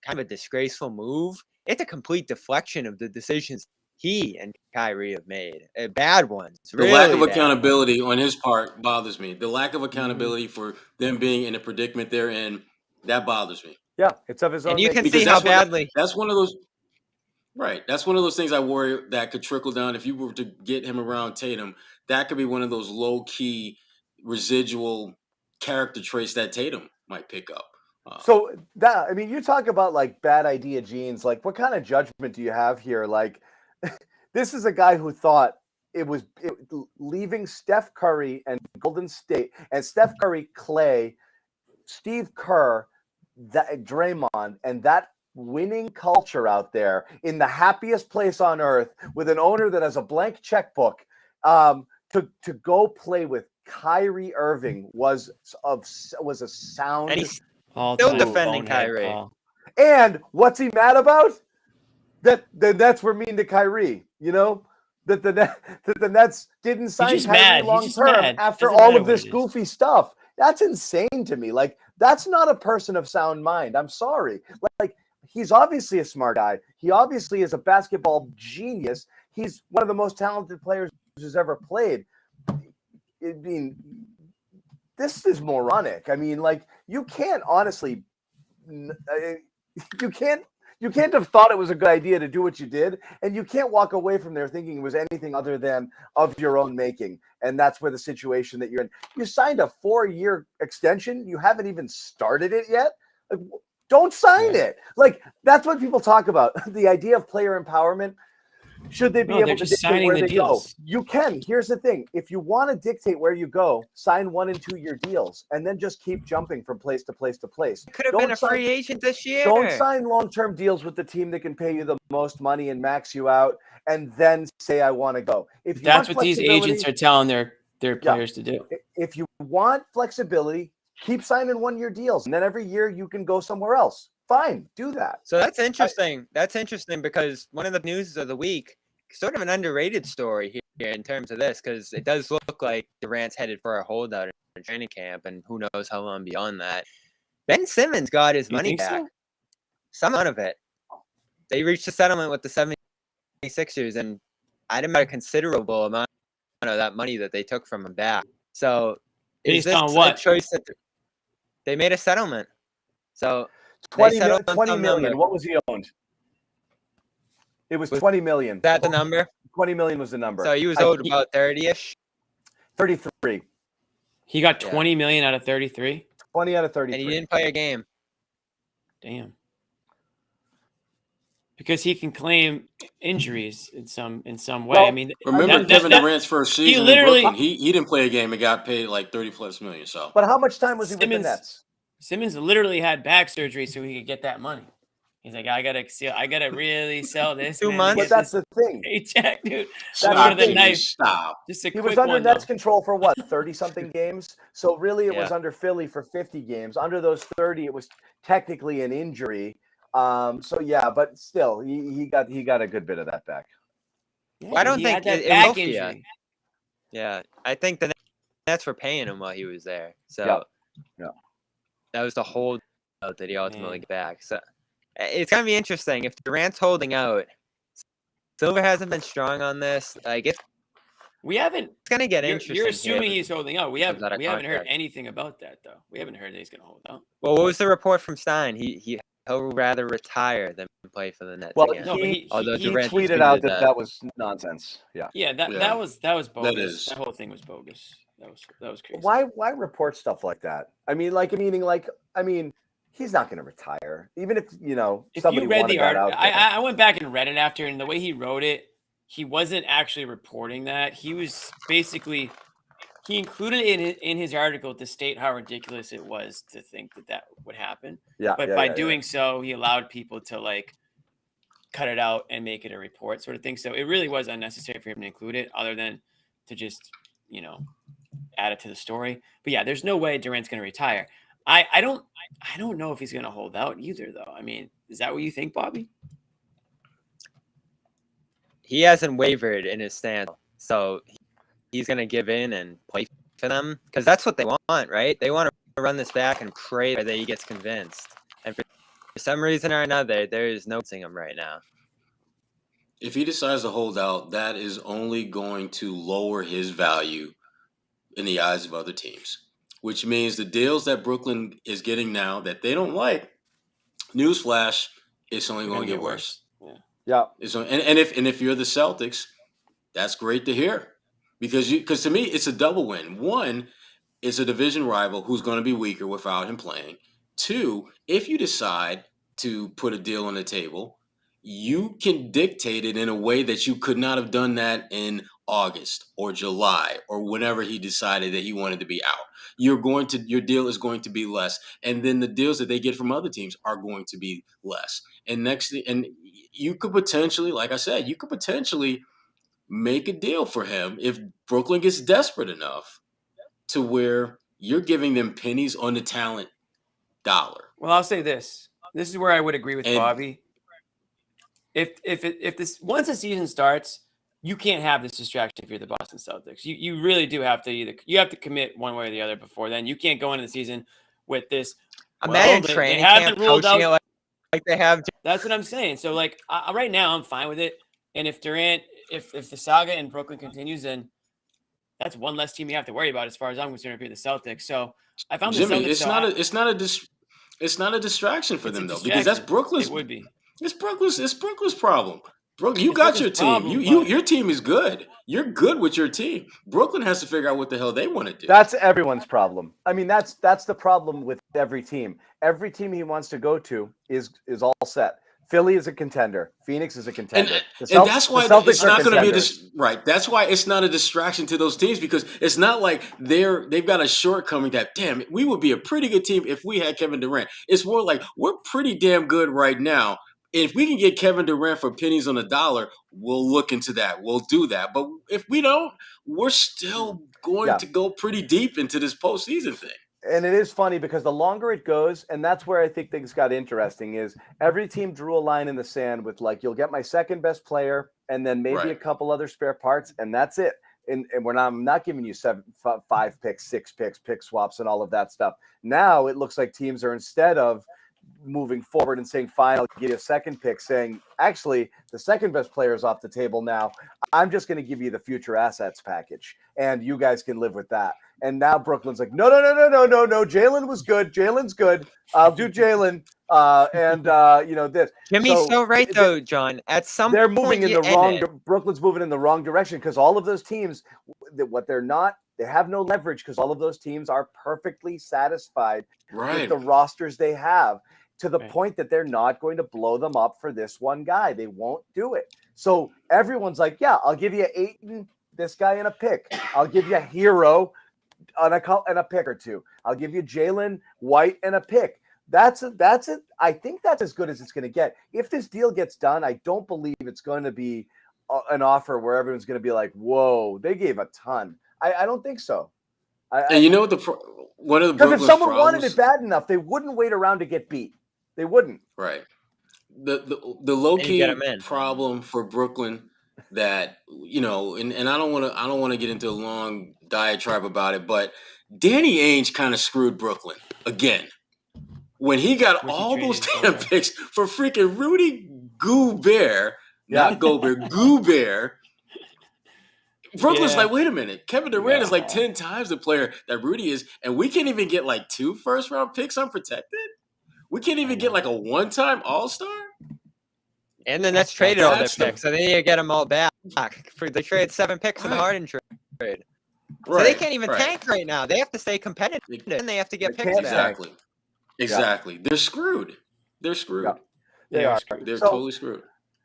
kind of a disgraceful move, it's a complete deflection of the decisions he and Kyrie have made. Bad ones. The lack of really bad accountability on his part bothers me. The lack of accountability for them being in the predicament they're in, that bothers me. Yeah, it's of his own. And you can Because see how that's what- badly. That's one of those. Right. That's one of those things I worry that could trickle down. If you were to get him around Tatum, that could be one of those low key residual character traits that Tatum might pick up. So you talk about like bad idea genes. Like, what kind of judgment do you have here? Like, this is a guy who thought leaving Steph Curry and Golden State and Steph Curry, Clay, Steve Kerr, that Draymond, and that winning culture out there in the happiest place on earth with an owner that has a blank checkbook, to go play with Kyrie Irving was a sound. And he's All still time defending bonehead Kyrie. call. And what's he mad about? That the Nets were mean to Kyrie. That the Nets didn't sign just Kyrie mad. He's long just term mad. after Doesn't all matter of what this it is. goofy stuff. That's insane to me. Like, that's not a person of sound mind. I'm sorry. Like, he's obviously a smart guy. He obviously is a basketball genius. He's one of the most talented players who's ever played. I mean, this is moronic. I mean, like, you can't honestly, you can't have thought it was a good idea to do what you did, and you can't walk away from there thinking it was anything other than of your own making. And that's where the situation that you're in. You signed a 4-year extension. You haven't even started it yet. Like, don't sign it. Like, that's what people talk about. The idea of player empowerment. Should they be able they're to just dictate signing where the they deals. go? You can. Here's the thing. If you want to dictate where you go, sign 1 and 2 year deals and then just keep jumping from place to place to place. Could have been a free agent this year. Don't sign long-term deals with the team that can pay you the most money and max you out and then say, I want to go. If you That's want what these agents are telling their players to do. If you want flexibility, keep signing 1-year deals. And then every year you can go somewhere else. Fine, do that. So that's interesting. That's interesting because one of the news of the week, sort of an underrated story here in terms of this, because it does look like Durant's headed for a holdout in training camp, and who knows how long beyond that. Ben Simmons got his money back. So? Some amount of it. They reached a settlement with the 76ers, and I'd about a considerable amount of that money that they took from him back. So Based this on a what? choice that they made a settlement? So 20 settled on some million. number. What was he owned? It was Was 20 million. Is that the number? 20 million was the number. So he was owed about 30-ish. 33. He got 20 million out of 33. 20 out of 33. And he didn't play a game. Damn. Because he can claim injuries in some way. Well, I mean, Remember Kevin Durant's first season literally- in Brooklyn? He didn't play a game and got paid like 30+ million. So, But how much time was he with the Nets? Simmons literally had back surgery so he could get that money. He's like, I gotta really sell this. 2 man, to months? get But that's this the thing. paycheck, dude. stop, Over the Jimmy, knife. stop. Just a He quick was under one, Nets though. control for what, 30-something games? So really it was Yeah. under Philly for 50 games. Under those 30, it was technically an injury. So yeah, but still, he got a good bit of that back. Yeah, Well, I don't he think had that it back will be injury. Yeah, I think the Nets were paying him while he was there. So Yeah. that was the holdout that he ultimately Man. got back. So it's gonna be interesting if Durant's holding out. Silver hasn't been strong on this. Like it's We haven't. gonna get You're interesting. assuming here. he's holding out. We comes haven't out of heard contract. anything about that though. We haven't heard that he's gonna hold out. Well, what was the report from Stein? He'll rather retire than play for the Nets Well, again. No, but he Although he Durant tweeted tweeted out that. that was nonsense. Yeah. Yeah, that Yeah. was bogus. is. That whole thing was bogus. That was crazy. Why report stuff like that? I mean, he's not going to retire, even if If somebody you read wanted the that article, out there. I went back and read it after, and the way he wrote it, he wasn't actually reporting that. He was basically he included it in his article to state how ridiculous it was to think that would happen. Yeah, But yeah, by yeah, doing so, he allowed people to like cut it out and make it a report sort of thing. So it really was unnecessary for him to include it, other than to just add it to the story. But yeah, there's no way Durant's going to retire. I don't know if he's going to hold out either, though. I mean, is that what you think, Bobby? He hasn't wavered in his stance, so he's gonna give in and play for them because that's what they want, right? They want to run this back and pray that he gets convinced. And for some reason or another, there is no seeing him right now. If he decides to hold out, that is only going to lower his value in the eyes of other teams, which means the deals that Brooklyn is getting now that they don't like, newsflash, it's only going to get worse. Yeah. And if you're the Celtics, that's great to hear because to me it's a double win. One, it's a division rival who's going to be weaker without him playing. Two, if you decide to put a deal on the table, you can dictate it in a way that you could not have done that in August or July or whenever he decided that he wanted to be out. Your deal is going to be less, and then the deals that they get from other teams are going to be less. And you could potentially, like I said, make a deal for him if Brooklyn gets desperate enough to where you're giving them pennies on the talent dollar. Well, I'll say this. This is where I would agree with And- Bobby. If this once the season starts, you can't have this distraction if you're the Boston Celtics. You really do have to commit one way or the other before then. You can't go into the season with this. Imagine they training haven't camp ruled coaching out. it like they have. That's what I'm saying. So like right now, I'm fine with it. And if Durant, if the saga in Brooklyn continues, then that's one less team you have to worry about as far as I'm concerned if you're the Celtics. So I found the Jimmy, Celtics. it's not a distraction for It's a them though, because that's distraction. Brooklyn's. It would be. It's Brooklyn's problem. You It's got your Brooklyn's team. problem, You but- your team is good. You're good with your team. Brooklyn has to figure out what the hell they want to do. That's everyone's problem. I mean, that's the problem with every team. Every team he wants to go to is all set. Philly is a contender. Phoenix is a contender. And that's why the Celtics it's not are going to be contenders. right. That's why it's not a distraction to those teams because it's not like they've got a shortcoming that damn we would be a pretty good team if we had Kevin Durant. It's more like we're pretty damn good right now. If we can get Kevin Durant for pennies on a dollar, we'll look into that. We'll do that. But if we don't, we're still going to go pretty deep into this postseason thing. And it is funny because the longer it goes, and that's where I think things got interesting, is every team drew a line in the sand with like, you'll get my second best player and then maybe a couple other spare parts, and that's it. And I'm not giving you 5 picks, 6 picks, pick swaps, and all of that stuff. Now it looks like teams are, instead of moving forward and saying, fine, I'll give you a second pick, saying, actually, the second best player is off the table now. I'm just going to give you the future assets package, and you guys can live with that. And now Brooklyn's like, no. Jalen was good. Jalen's good. I'll do Jalen. This. Jimmy's so right, though, John. At some they're point, moving in the wrong. Brooklyn's moving in the wrong direction because all of those teams, what they're not, they have no leverage because all of those teams are perfectly satisfied with the rosters they have, to the point that they're not going to blow them up for this one guy. They won't do it. So everyone's like, yeah, I'll give you Ayton, this guy, and a pick. I'll give you a Hero and a pick or two. I'll give you Jalen White and a pick. That's it. I think that's as good as it's going to get. If this deal gets done, I don't believe it's going to be an offer where everyone's going to be like, whoa, they gave a ton. I don't think so. And you know what one of the because if someone problems, wanted it bad enough, they wouldn't wait around to get beat. They wouldn't. Right. The low key problem for Brooklyn that, and I don't want to get into a long diatribe about it, but Danny Ainge kind of screwed Brooklyn again when he got all those damn picks for freaking Rudy Gobert, not Gobert, Gobert. Brooklyn's like, wait a minute, Kevin Durant is like 10 times the player that Rudy is, and we can't even get like 2 first-round picks unprotected? We can't even get like a one-time All-Star? And the Nets traded all their picks, so they need to get them all back. They traded 7 picks in the Harden trade. So they can't even tank right now. They have to stay competitive, and they have to get picks back. Exactly. They're screwed. They're screwed. Yeah. They are. They're totally screwed.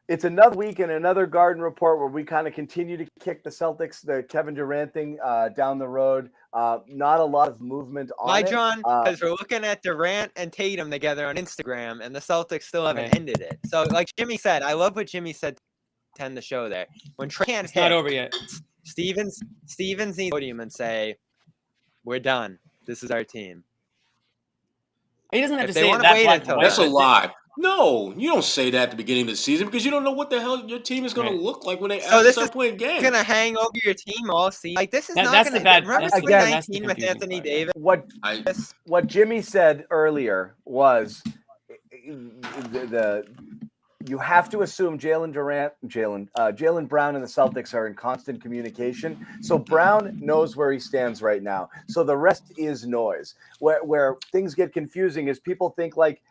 It's another week and another Garden Report where we kind of continue to kick the Celtics, the Kevin Durant thing down the road. Not a lot of movement on it. John, because we're looking at Durant and Tatum together on Instagram, and the Celtics still haven't ended it. So, like Jimmy said, I love what Jimmy said to end the show there. When Trey can't hit, not over yet. Stevens needs to podium and say, "We're done. This is our team." He doesn't have to say that. That's a lie. No, you don't say that at the beginning of the season because you don't know what the hell your team is going to look like when they start playing games. Going to hang over your team all season. Like this is not going to. Remember 2019 with Anthony Davis. What Jimmy said earlier was you have to assume Jalen Brown and the Celtics are in constant communication. So Brown knows where he stands right now. So the rest is noise. Where things get confusing is people think like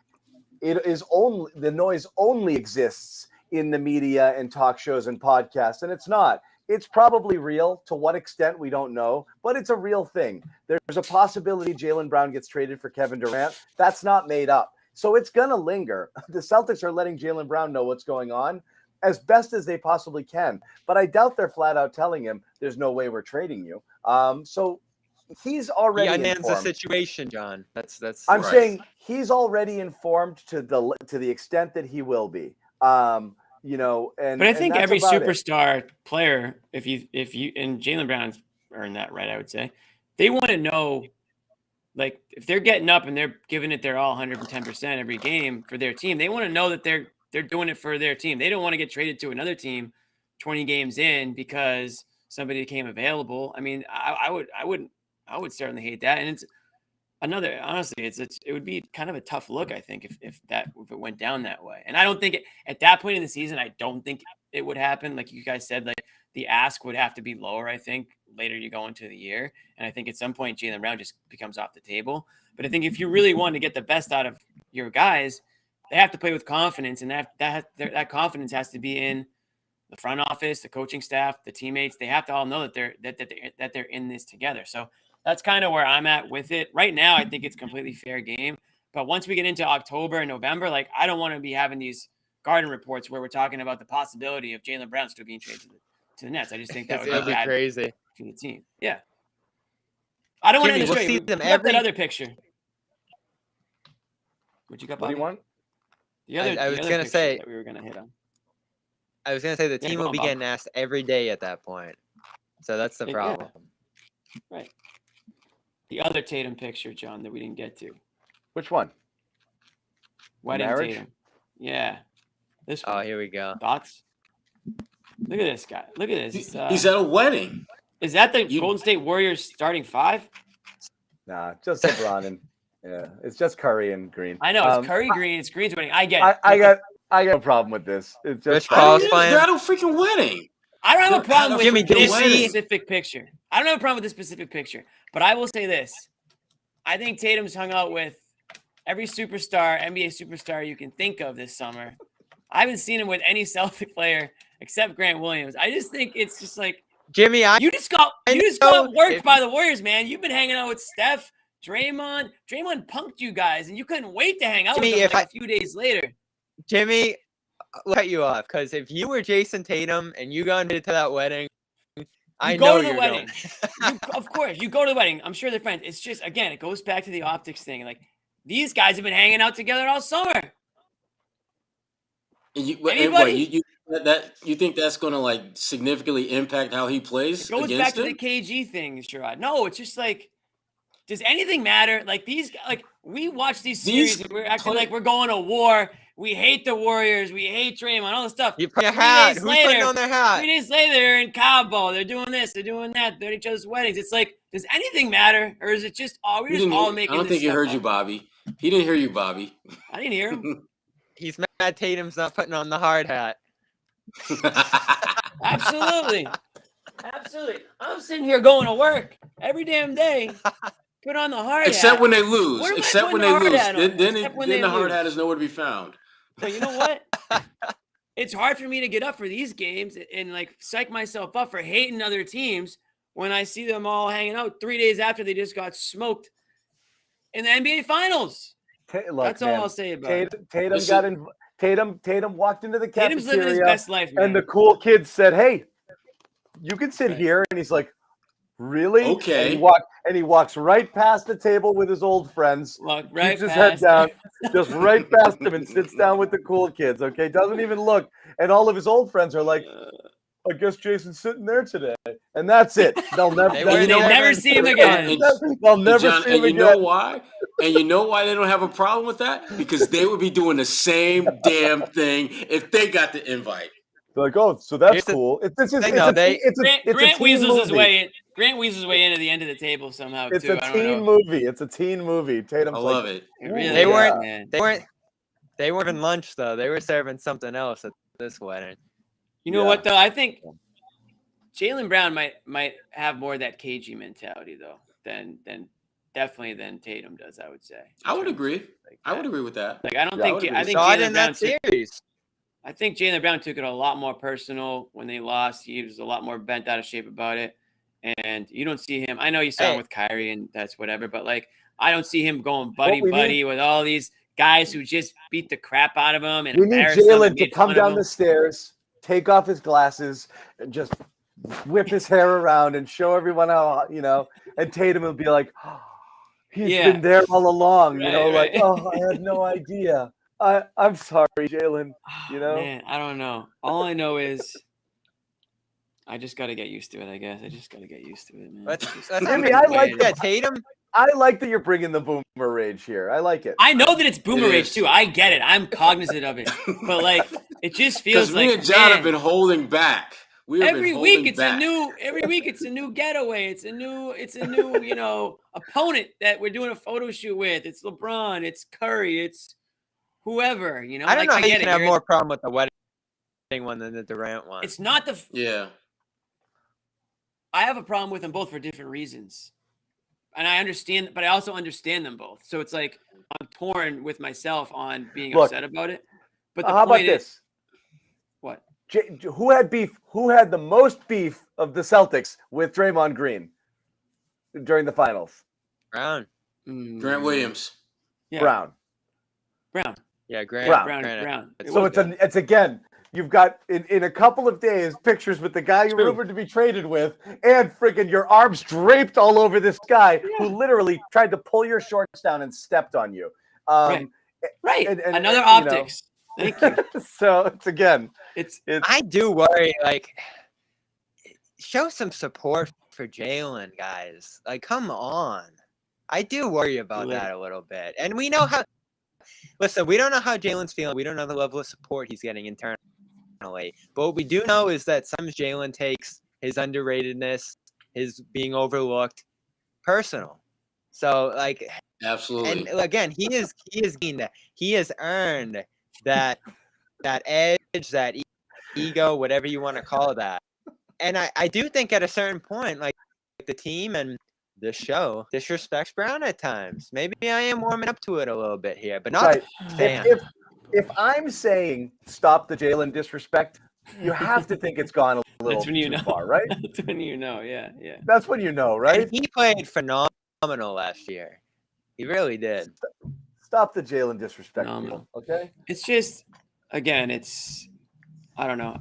the noise only exists in the media and talk shows and podcasts, and it's not. It's probably real. To what extent, we don't know, but it's a real thing. There's a possibility Jalen Brown gets traded for Kevin Durant. That's not made up. So it's going to linger. The Celtics are letting Jalen Brown know what's going on as best as they possibly can. But I doubt they're flat out telling him there's no way we're trading you. So he's already informed. The situation, John. I'm saying he's already informed to the extent that he will be. But I think every superstar player, if you and Jalen Brown's earned that right, I would say, they want to know. Like if they're getting up and they're giving it their all 110% every game for their team, they want to know that they're doing it for their team. They don't want to get traded to another team 20 games in because somebody became available. I mean, I would certainly hate that. And it's another, honestly, it would be kind of a tough look, I think, if it went down that way. And I don't think at that point in the season, I don't think it would happen. Like you guys said, like the ask would have to be lower, I think, later you go into the year. And I think at some point, Jalen Brown just becomes off the table. But I think if you really want to get the best out of your guys, they have to play with confidence. And that confidence has to be in the front office, the coaching staff, the teammates. They have to all know that they're in this together. So that's kind of where I'm at with it. Right now, I think it's completely fair game. But once we get into October and November, like I don't want to be having these Garden reports where we're talking about the possibility of Jalen Brown still being traded to the Nets. I just think that would be crazy for the team. Yeah. I don't want to see them that other picture. What you got, Bobby? What do you want? I was going to say that we were going to hit on. I was going to say the team will be getting asked every day at that point. So that's the problem. Yeah. Right. The other Tatum picture, John, that we didn't get to. Which one? Wedding Tatum. Yeah. This one. Oh, here we go. Thoughts? Look at this guy. Look at this. He's at a wedding. Is that the Golden State Warriors starting 5? Nah, just LeBron and Yeah, it's just Curry and Green. I know it's Curry, Green, it's Green's winning. I get it. I got no problem with this. It's just Rich Paul's They're playing. at a freaking wedding. I don't have a problem with Jimmy, did you this see- specific picture. I don't have a problem with this specific picture, but I will say this. I think Tatum's hung out with every superstar, NBA superstar you can think of this summer. I haven't seen him with any Celtic player except Grant Williams. I just think it's just like, Jimmy, you just got worked by the Warriors, man. You've been hanging out with Steph, Draymond. Draymond punked you guys, and you couldn't wait to hang out Jimmy, with them a few days later. Jimmy, I'll cut you off because if you were Jason Tatum and you got into that wedding, I know go to the you're wedding. going. Of course, you go to the wedding. I'm sure they're friends. It's just, again, it goes back to the optics thing. Like, these guys have been hanging out together all summer. And Anybody? you think that's going to like significantly impact how he plays It goes against back to him? the KG thing, Sherrod. No, it's just like, does anything matter? Like we watch these series and we're acting like we're going to war. We hate the Warriors. We hate Draymond, all this stuff. You put a hat. Who's later, putting on their hat? 3 days later, they're in Cabo. They're doing this. They're doing that. They're at each other's weddings. It's like, does anything matter, or is it just all we're just all making? I don't think he this heard stuff you, up? Bobby. He didn't hear you, Bobby. I didn't hear him. He's mad Tatum's not putting on the hard hat. Absolutely. Absolutely. I'm sitting here going to work every damn day. Put on the hard Except hat. when they lose. What am I Except when putting they the hard lose. hat on? Then Except when the they hard lose. hat is nowhere to be found. So you know what? It's hard for me to get up for these games and like psych myself up for hating other teams when I see them all hanging out 3 days after they just got smoked in the NBA Finals. Look, That's all I'll say about it. Tatum walked into the Tatum's living his cafeteria, best life, man. and the cool kids said, "Hey, you can sit here." And he's like, "Really?" Okay. And he walks right past the table with his old friends. Keeps his head past. down, just right past him, and sits down with the cool kids. Okay, doesn't even look. And all of his old friends are like, "I guess Jason's sitting there today," and that's it. They'll never. They'll never see him again. They'll never John, see him and you again. know why? And you know why they don't have a problem with that? Because they would be doing the same damn thing if they got the invite. They're like, "Oh, so that's Here's the cool." It's a Grant teen weasels his movie. way in. Grant weasels his way in at the end of the table somehow It's too. a I don't teen know. movie. It's a teen movie. Tatum's I like, love it. It really They is, weren't- man. They weren't having lunch though. They were serving something else at this wedding. You know Yeah. what though? I think Jaylen Brown might have more of that KG mentality though than definitely than Tatum does. I would say. I would agree. Like I would that. agree with that. Like I don't Yeah, I think would agree. I think Saw it Jaylen in Brown that took, series. I think Jaylen Brown took it a lot more personal when they lost. He was a lot more bent out of shape about it. And you don't see him. I know you saw him Hey. with Kyrie and that's whatever, but like I don't see him going we buddy with all these guys who just beat the crap out of him and we need embarrass him and Jalen to made come fun of down him. the stairs, take off his glasses, and just whip his hair around and show everyone how, and Tatum will be like, oh, he's Yeah. been there all along, Right. like, oh, I had no idea. I'm sorry, Jalen. Man, I don't know. All I know is I just got to get used to it, I guess. I just got to get used to it, man. Let's Jimmy, I like yeah, Tatum. I like that you're bringing the boomer rage here. I like it. I know that it's boomer It rage is. too. I get it. I'm cognizant of it. But like it just feels Because like me and John man, have been holding back. We have every been week holding it's back. every week it's a new getaway. It's a new opponent that we're doing a photo shoot with. It's LeBron, it's Curry, it's whoever, I don't know how you get can it. have more problem with the wedding one than the Durant one. It's not the Yeah. I have a problem with them both for different reasons. And I understand, but I also understand them both. So it's like I'm torn with myself on being Look, upset about it. But the how about point is, this? what? Who had beef? Who had the most beef of the Celtics with Draymond Green during the finals? Brown. Grant Williams. Yeah, Brown. Yeah, Grant. Brown. Brown. So it's again. You've got in a couple of days pictures with the guy you're rumored to be traded with, and friggin' your arms draped all over this guy who literally tried to pull your shorts down and stepped on you. Right. and Another you know. optics. Thank you. So it's again. It's I do worry. Like, show some support for Jalen, guys. Like, come on. I do worry about that a little bit. And we know how. Listen, we don't know how Jalen's feeling. We don't know the level of support he's getting internally. But what we do know is that sometimes Jalen takes his underratedness, his being overlooked, personal. So, like, Absolutely. And again, he has gained that. He has earned that edge, that ego, whatever you want to call that. And I do think at a certain point, like the team and the show disrespects Brown at times. Maybe I am warming up to it a little bit here, but not Right. the fan. If I'm saying stop the Jalen disrespect, you have to think it's gone a little too far, right? That's when you know. Yeah. That's when you know, right? And he played phenomenal last year. He really did. Stop the Jalen disrespect. Phenomenal. Okay. It's just, again, I don't know.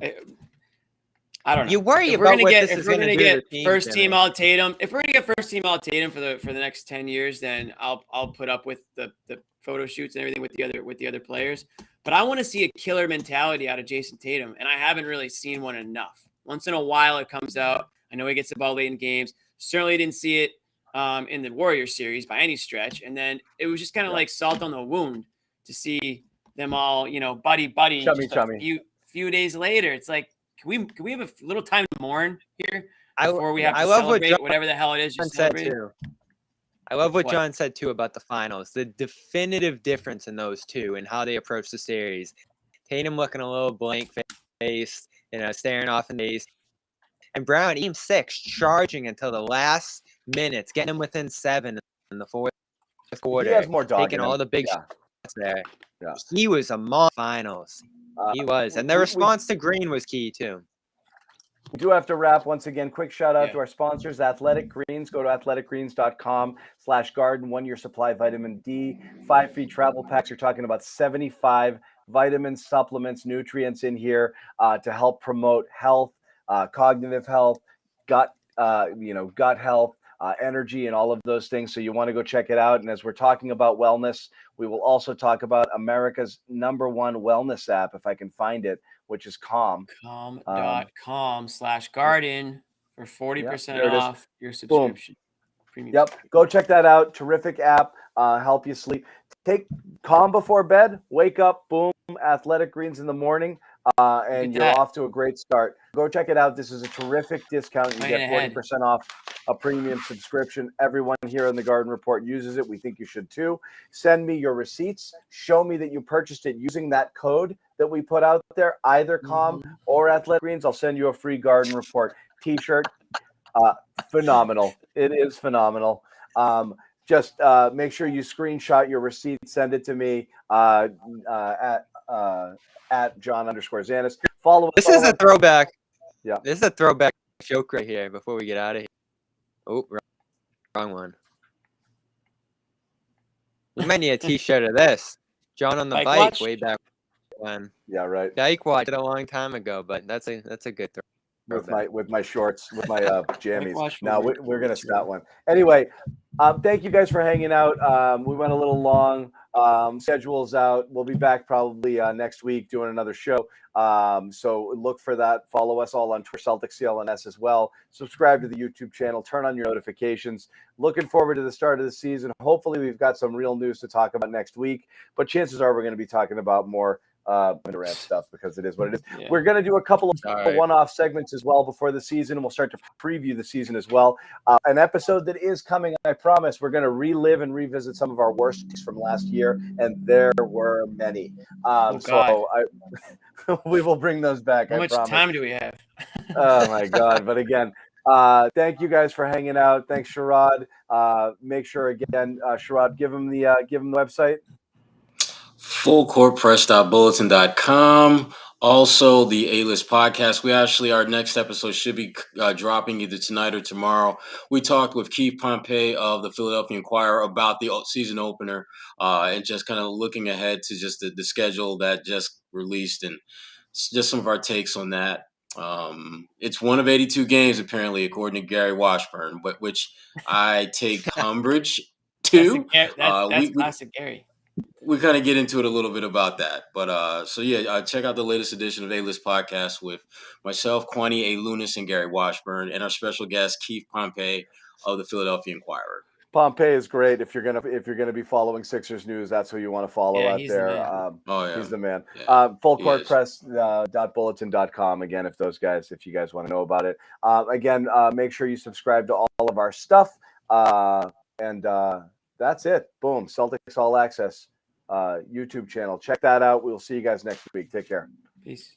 I don't know. You worry about what this is going to do to the team. First team all Tatum. If we're gonna get first team all Tatum for the next 10 years, then I'll put up with the photo shoots and everything with the other players. But I want to see a killer mentality out of Jason Tatum, and I haven't really seen one enough. Once in a while, it comes out. I know he gets the ball late in games. Certainly didn't see it in the Warriors series by any stretch. And then it was just kind of like salt on the wound to see them all, buddy, Chummy. a few days later. It's like, can we have a little time to mourn here before we have to celebrate whatever the hell it is you're celebrating? I love what John said too about the finals. The definitive difference in those two and how they approach the series. Tatum looking a little blank faced, staring off in the face. And Brown, Game 6, charging until the last minutes, getting him within 7 in the fourth quarter. He has more dog taking all the big shots there. Yeah. He was among finals. He was. And their response to Green was key too. We do have to wrap. Once again, quick shout out to our sponsors, Athletic Greens. Go to athleticgreens.com/garden. 1 year supply vitamin D, 5 free travel packs. You're talking about 75 vitamins, supplements, nutrients in here to help promote health, cognitive health, gut health, energy, and all of those things. So you want to go check it out. And as we're talking about wellness, we will also talk about America's #1 wellness app, if I can find it, which is Calm. Calm.com/garden for 40% off your subscription. Yep. Go check that out. Terrific app. Help you sleep. Take Calm before bed. Wake up. Boom. Athletic Greens in the morning. And you're off to a great start. Go check it out. This is a terrific discount. You get 40% off a premium subscription. Everyone here on the Garden Report uses it. We think you should too. Send me your receipts. Show me that you purchased it using that code that we put out there, either Calm or Athletic Greens. I'll send you a free Garden Report t-shirt. Phenomenal. It is phenomenal. Just make sure you screenshot your receipt. Send it to me at John_Zanis. Follow us. This is a throwback. Yeah. This is a throwback joke right here before we get out of here. Oh, wrong one. We might need a t-shirt of this. John on the bike way back when. Yeah, right. Dyke watched it a long time ago, but that's a good throwback. With my shorts, with my jammies. Now we're gonna start one. Anyway, thank you guys for hanging out. We went a little long. Schedule's out. We'll be back probably next week doing another show. So look for that. Follow us all on Twitter, Celtics CLNS as well. Subscribe to the YouTube channel. Turn on your notifications. Looking forward to the start of the season. Hopefully we've got some real news to talk about next week. But chances are we're going to be talking about more Durant stuff because it is what it is. Yeah. We're going to do a couple of one-off segments as well before the season, and we'll start to preview the season as well. An episode that is coming, I promise. We're going to relive and revisit some of our worst from last year, and there were many. We will bring those back. How much time do we have? Oh my God! But again, thank you guys for hanging out. Thanks, Sherrod. Make sure again, Sherrod, give them the website. fullcourtpress.bulletin.com. Also, the A-List podcast. Our next episode should be dropping either tonight or tomorrow. We talked with Keith Pompey of the Philadelphia Inquirer about the season opener and just kind of looking ahead to just the schedule that just released and just some of our takes on that. It's one of 82 games, apparently, according to Gary Washburn, but which I take umbrage to. That's classic Gary. We kind of get into it a little bit about that. But check out the latest edition of A-List Podcast with myself, Kwani A. Lunis, and Gary Washburn, and our special guest, Keith Pompey of the Philadelphia Inquirer. Pompey is great. If you're gonna be following Sixers news, that's who you want to follow out there. He's the man. Yeah, fullcourtpress.bulletin.com again, if you guys want to know about it. Again, make sure you subscribe to all of our stuff. that's it. Boom. Celtics All Access YouTube channel. Check that out. We'll see you guys next week. Take care. Peace.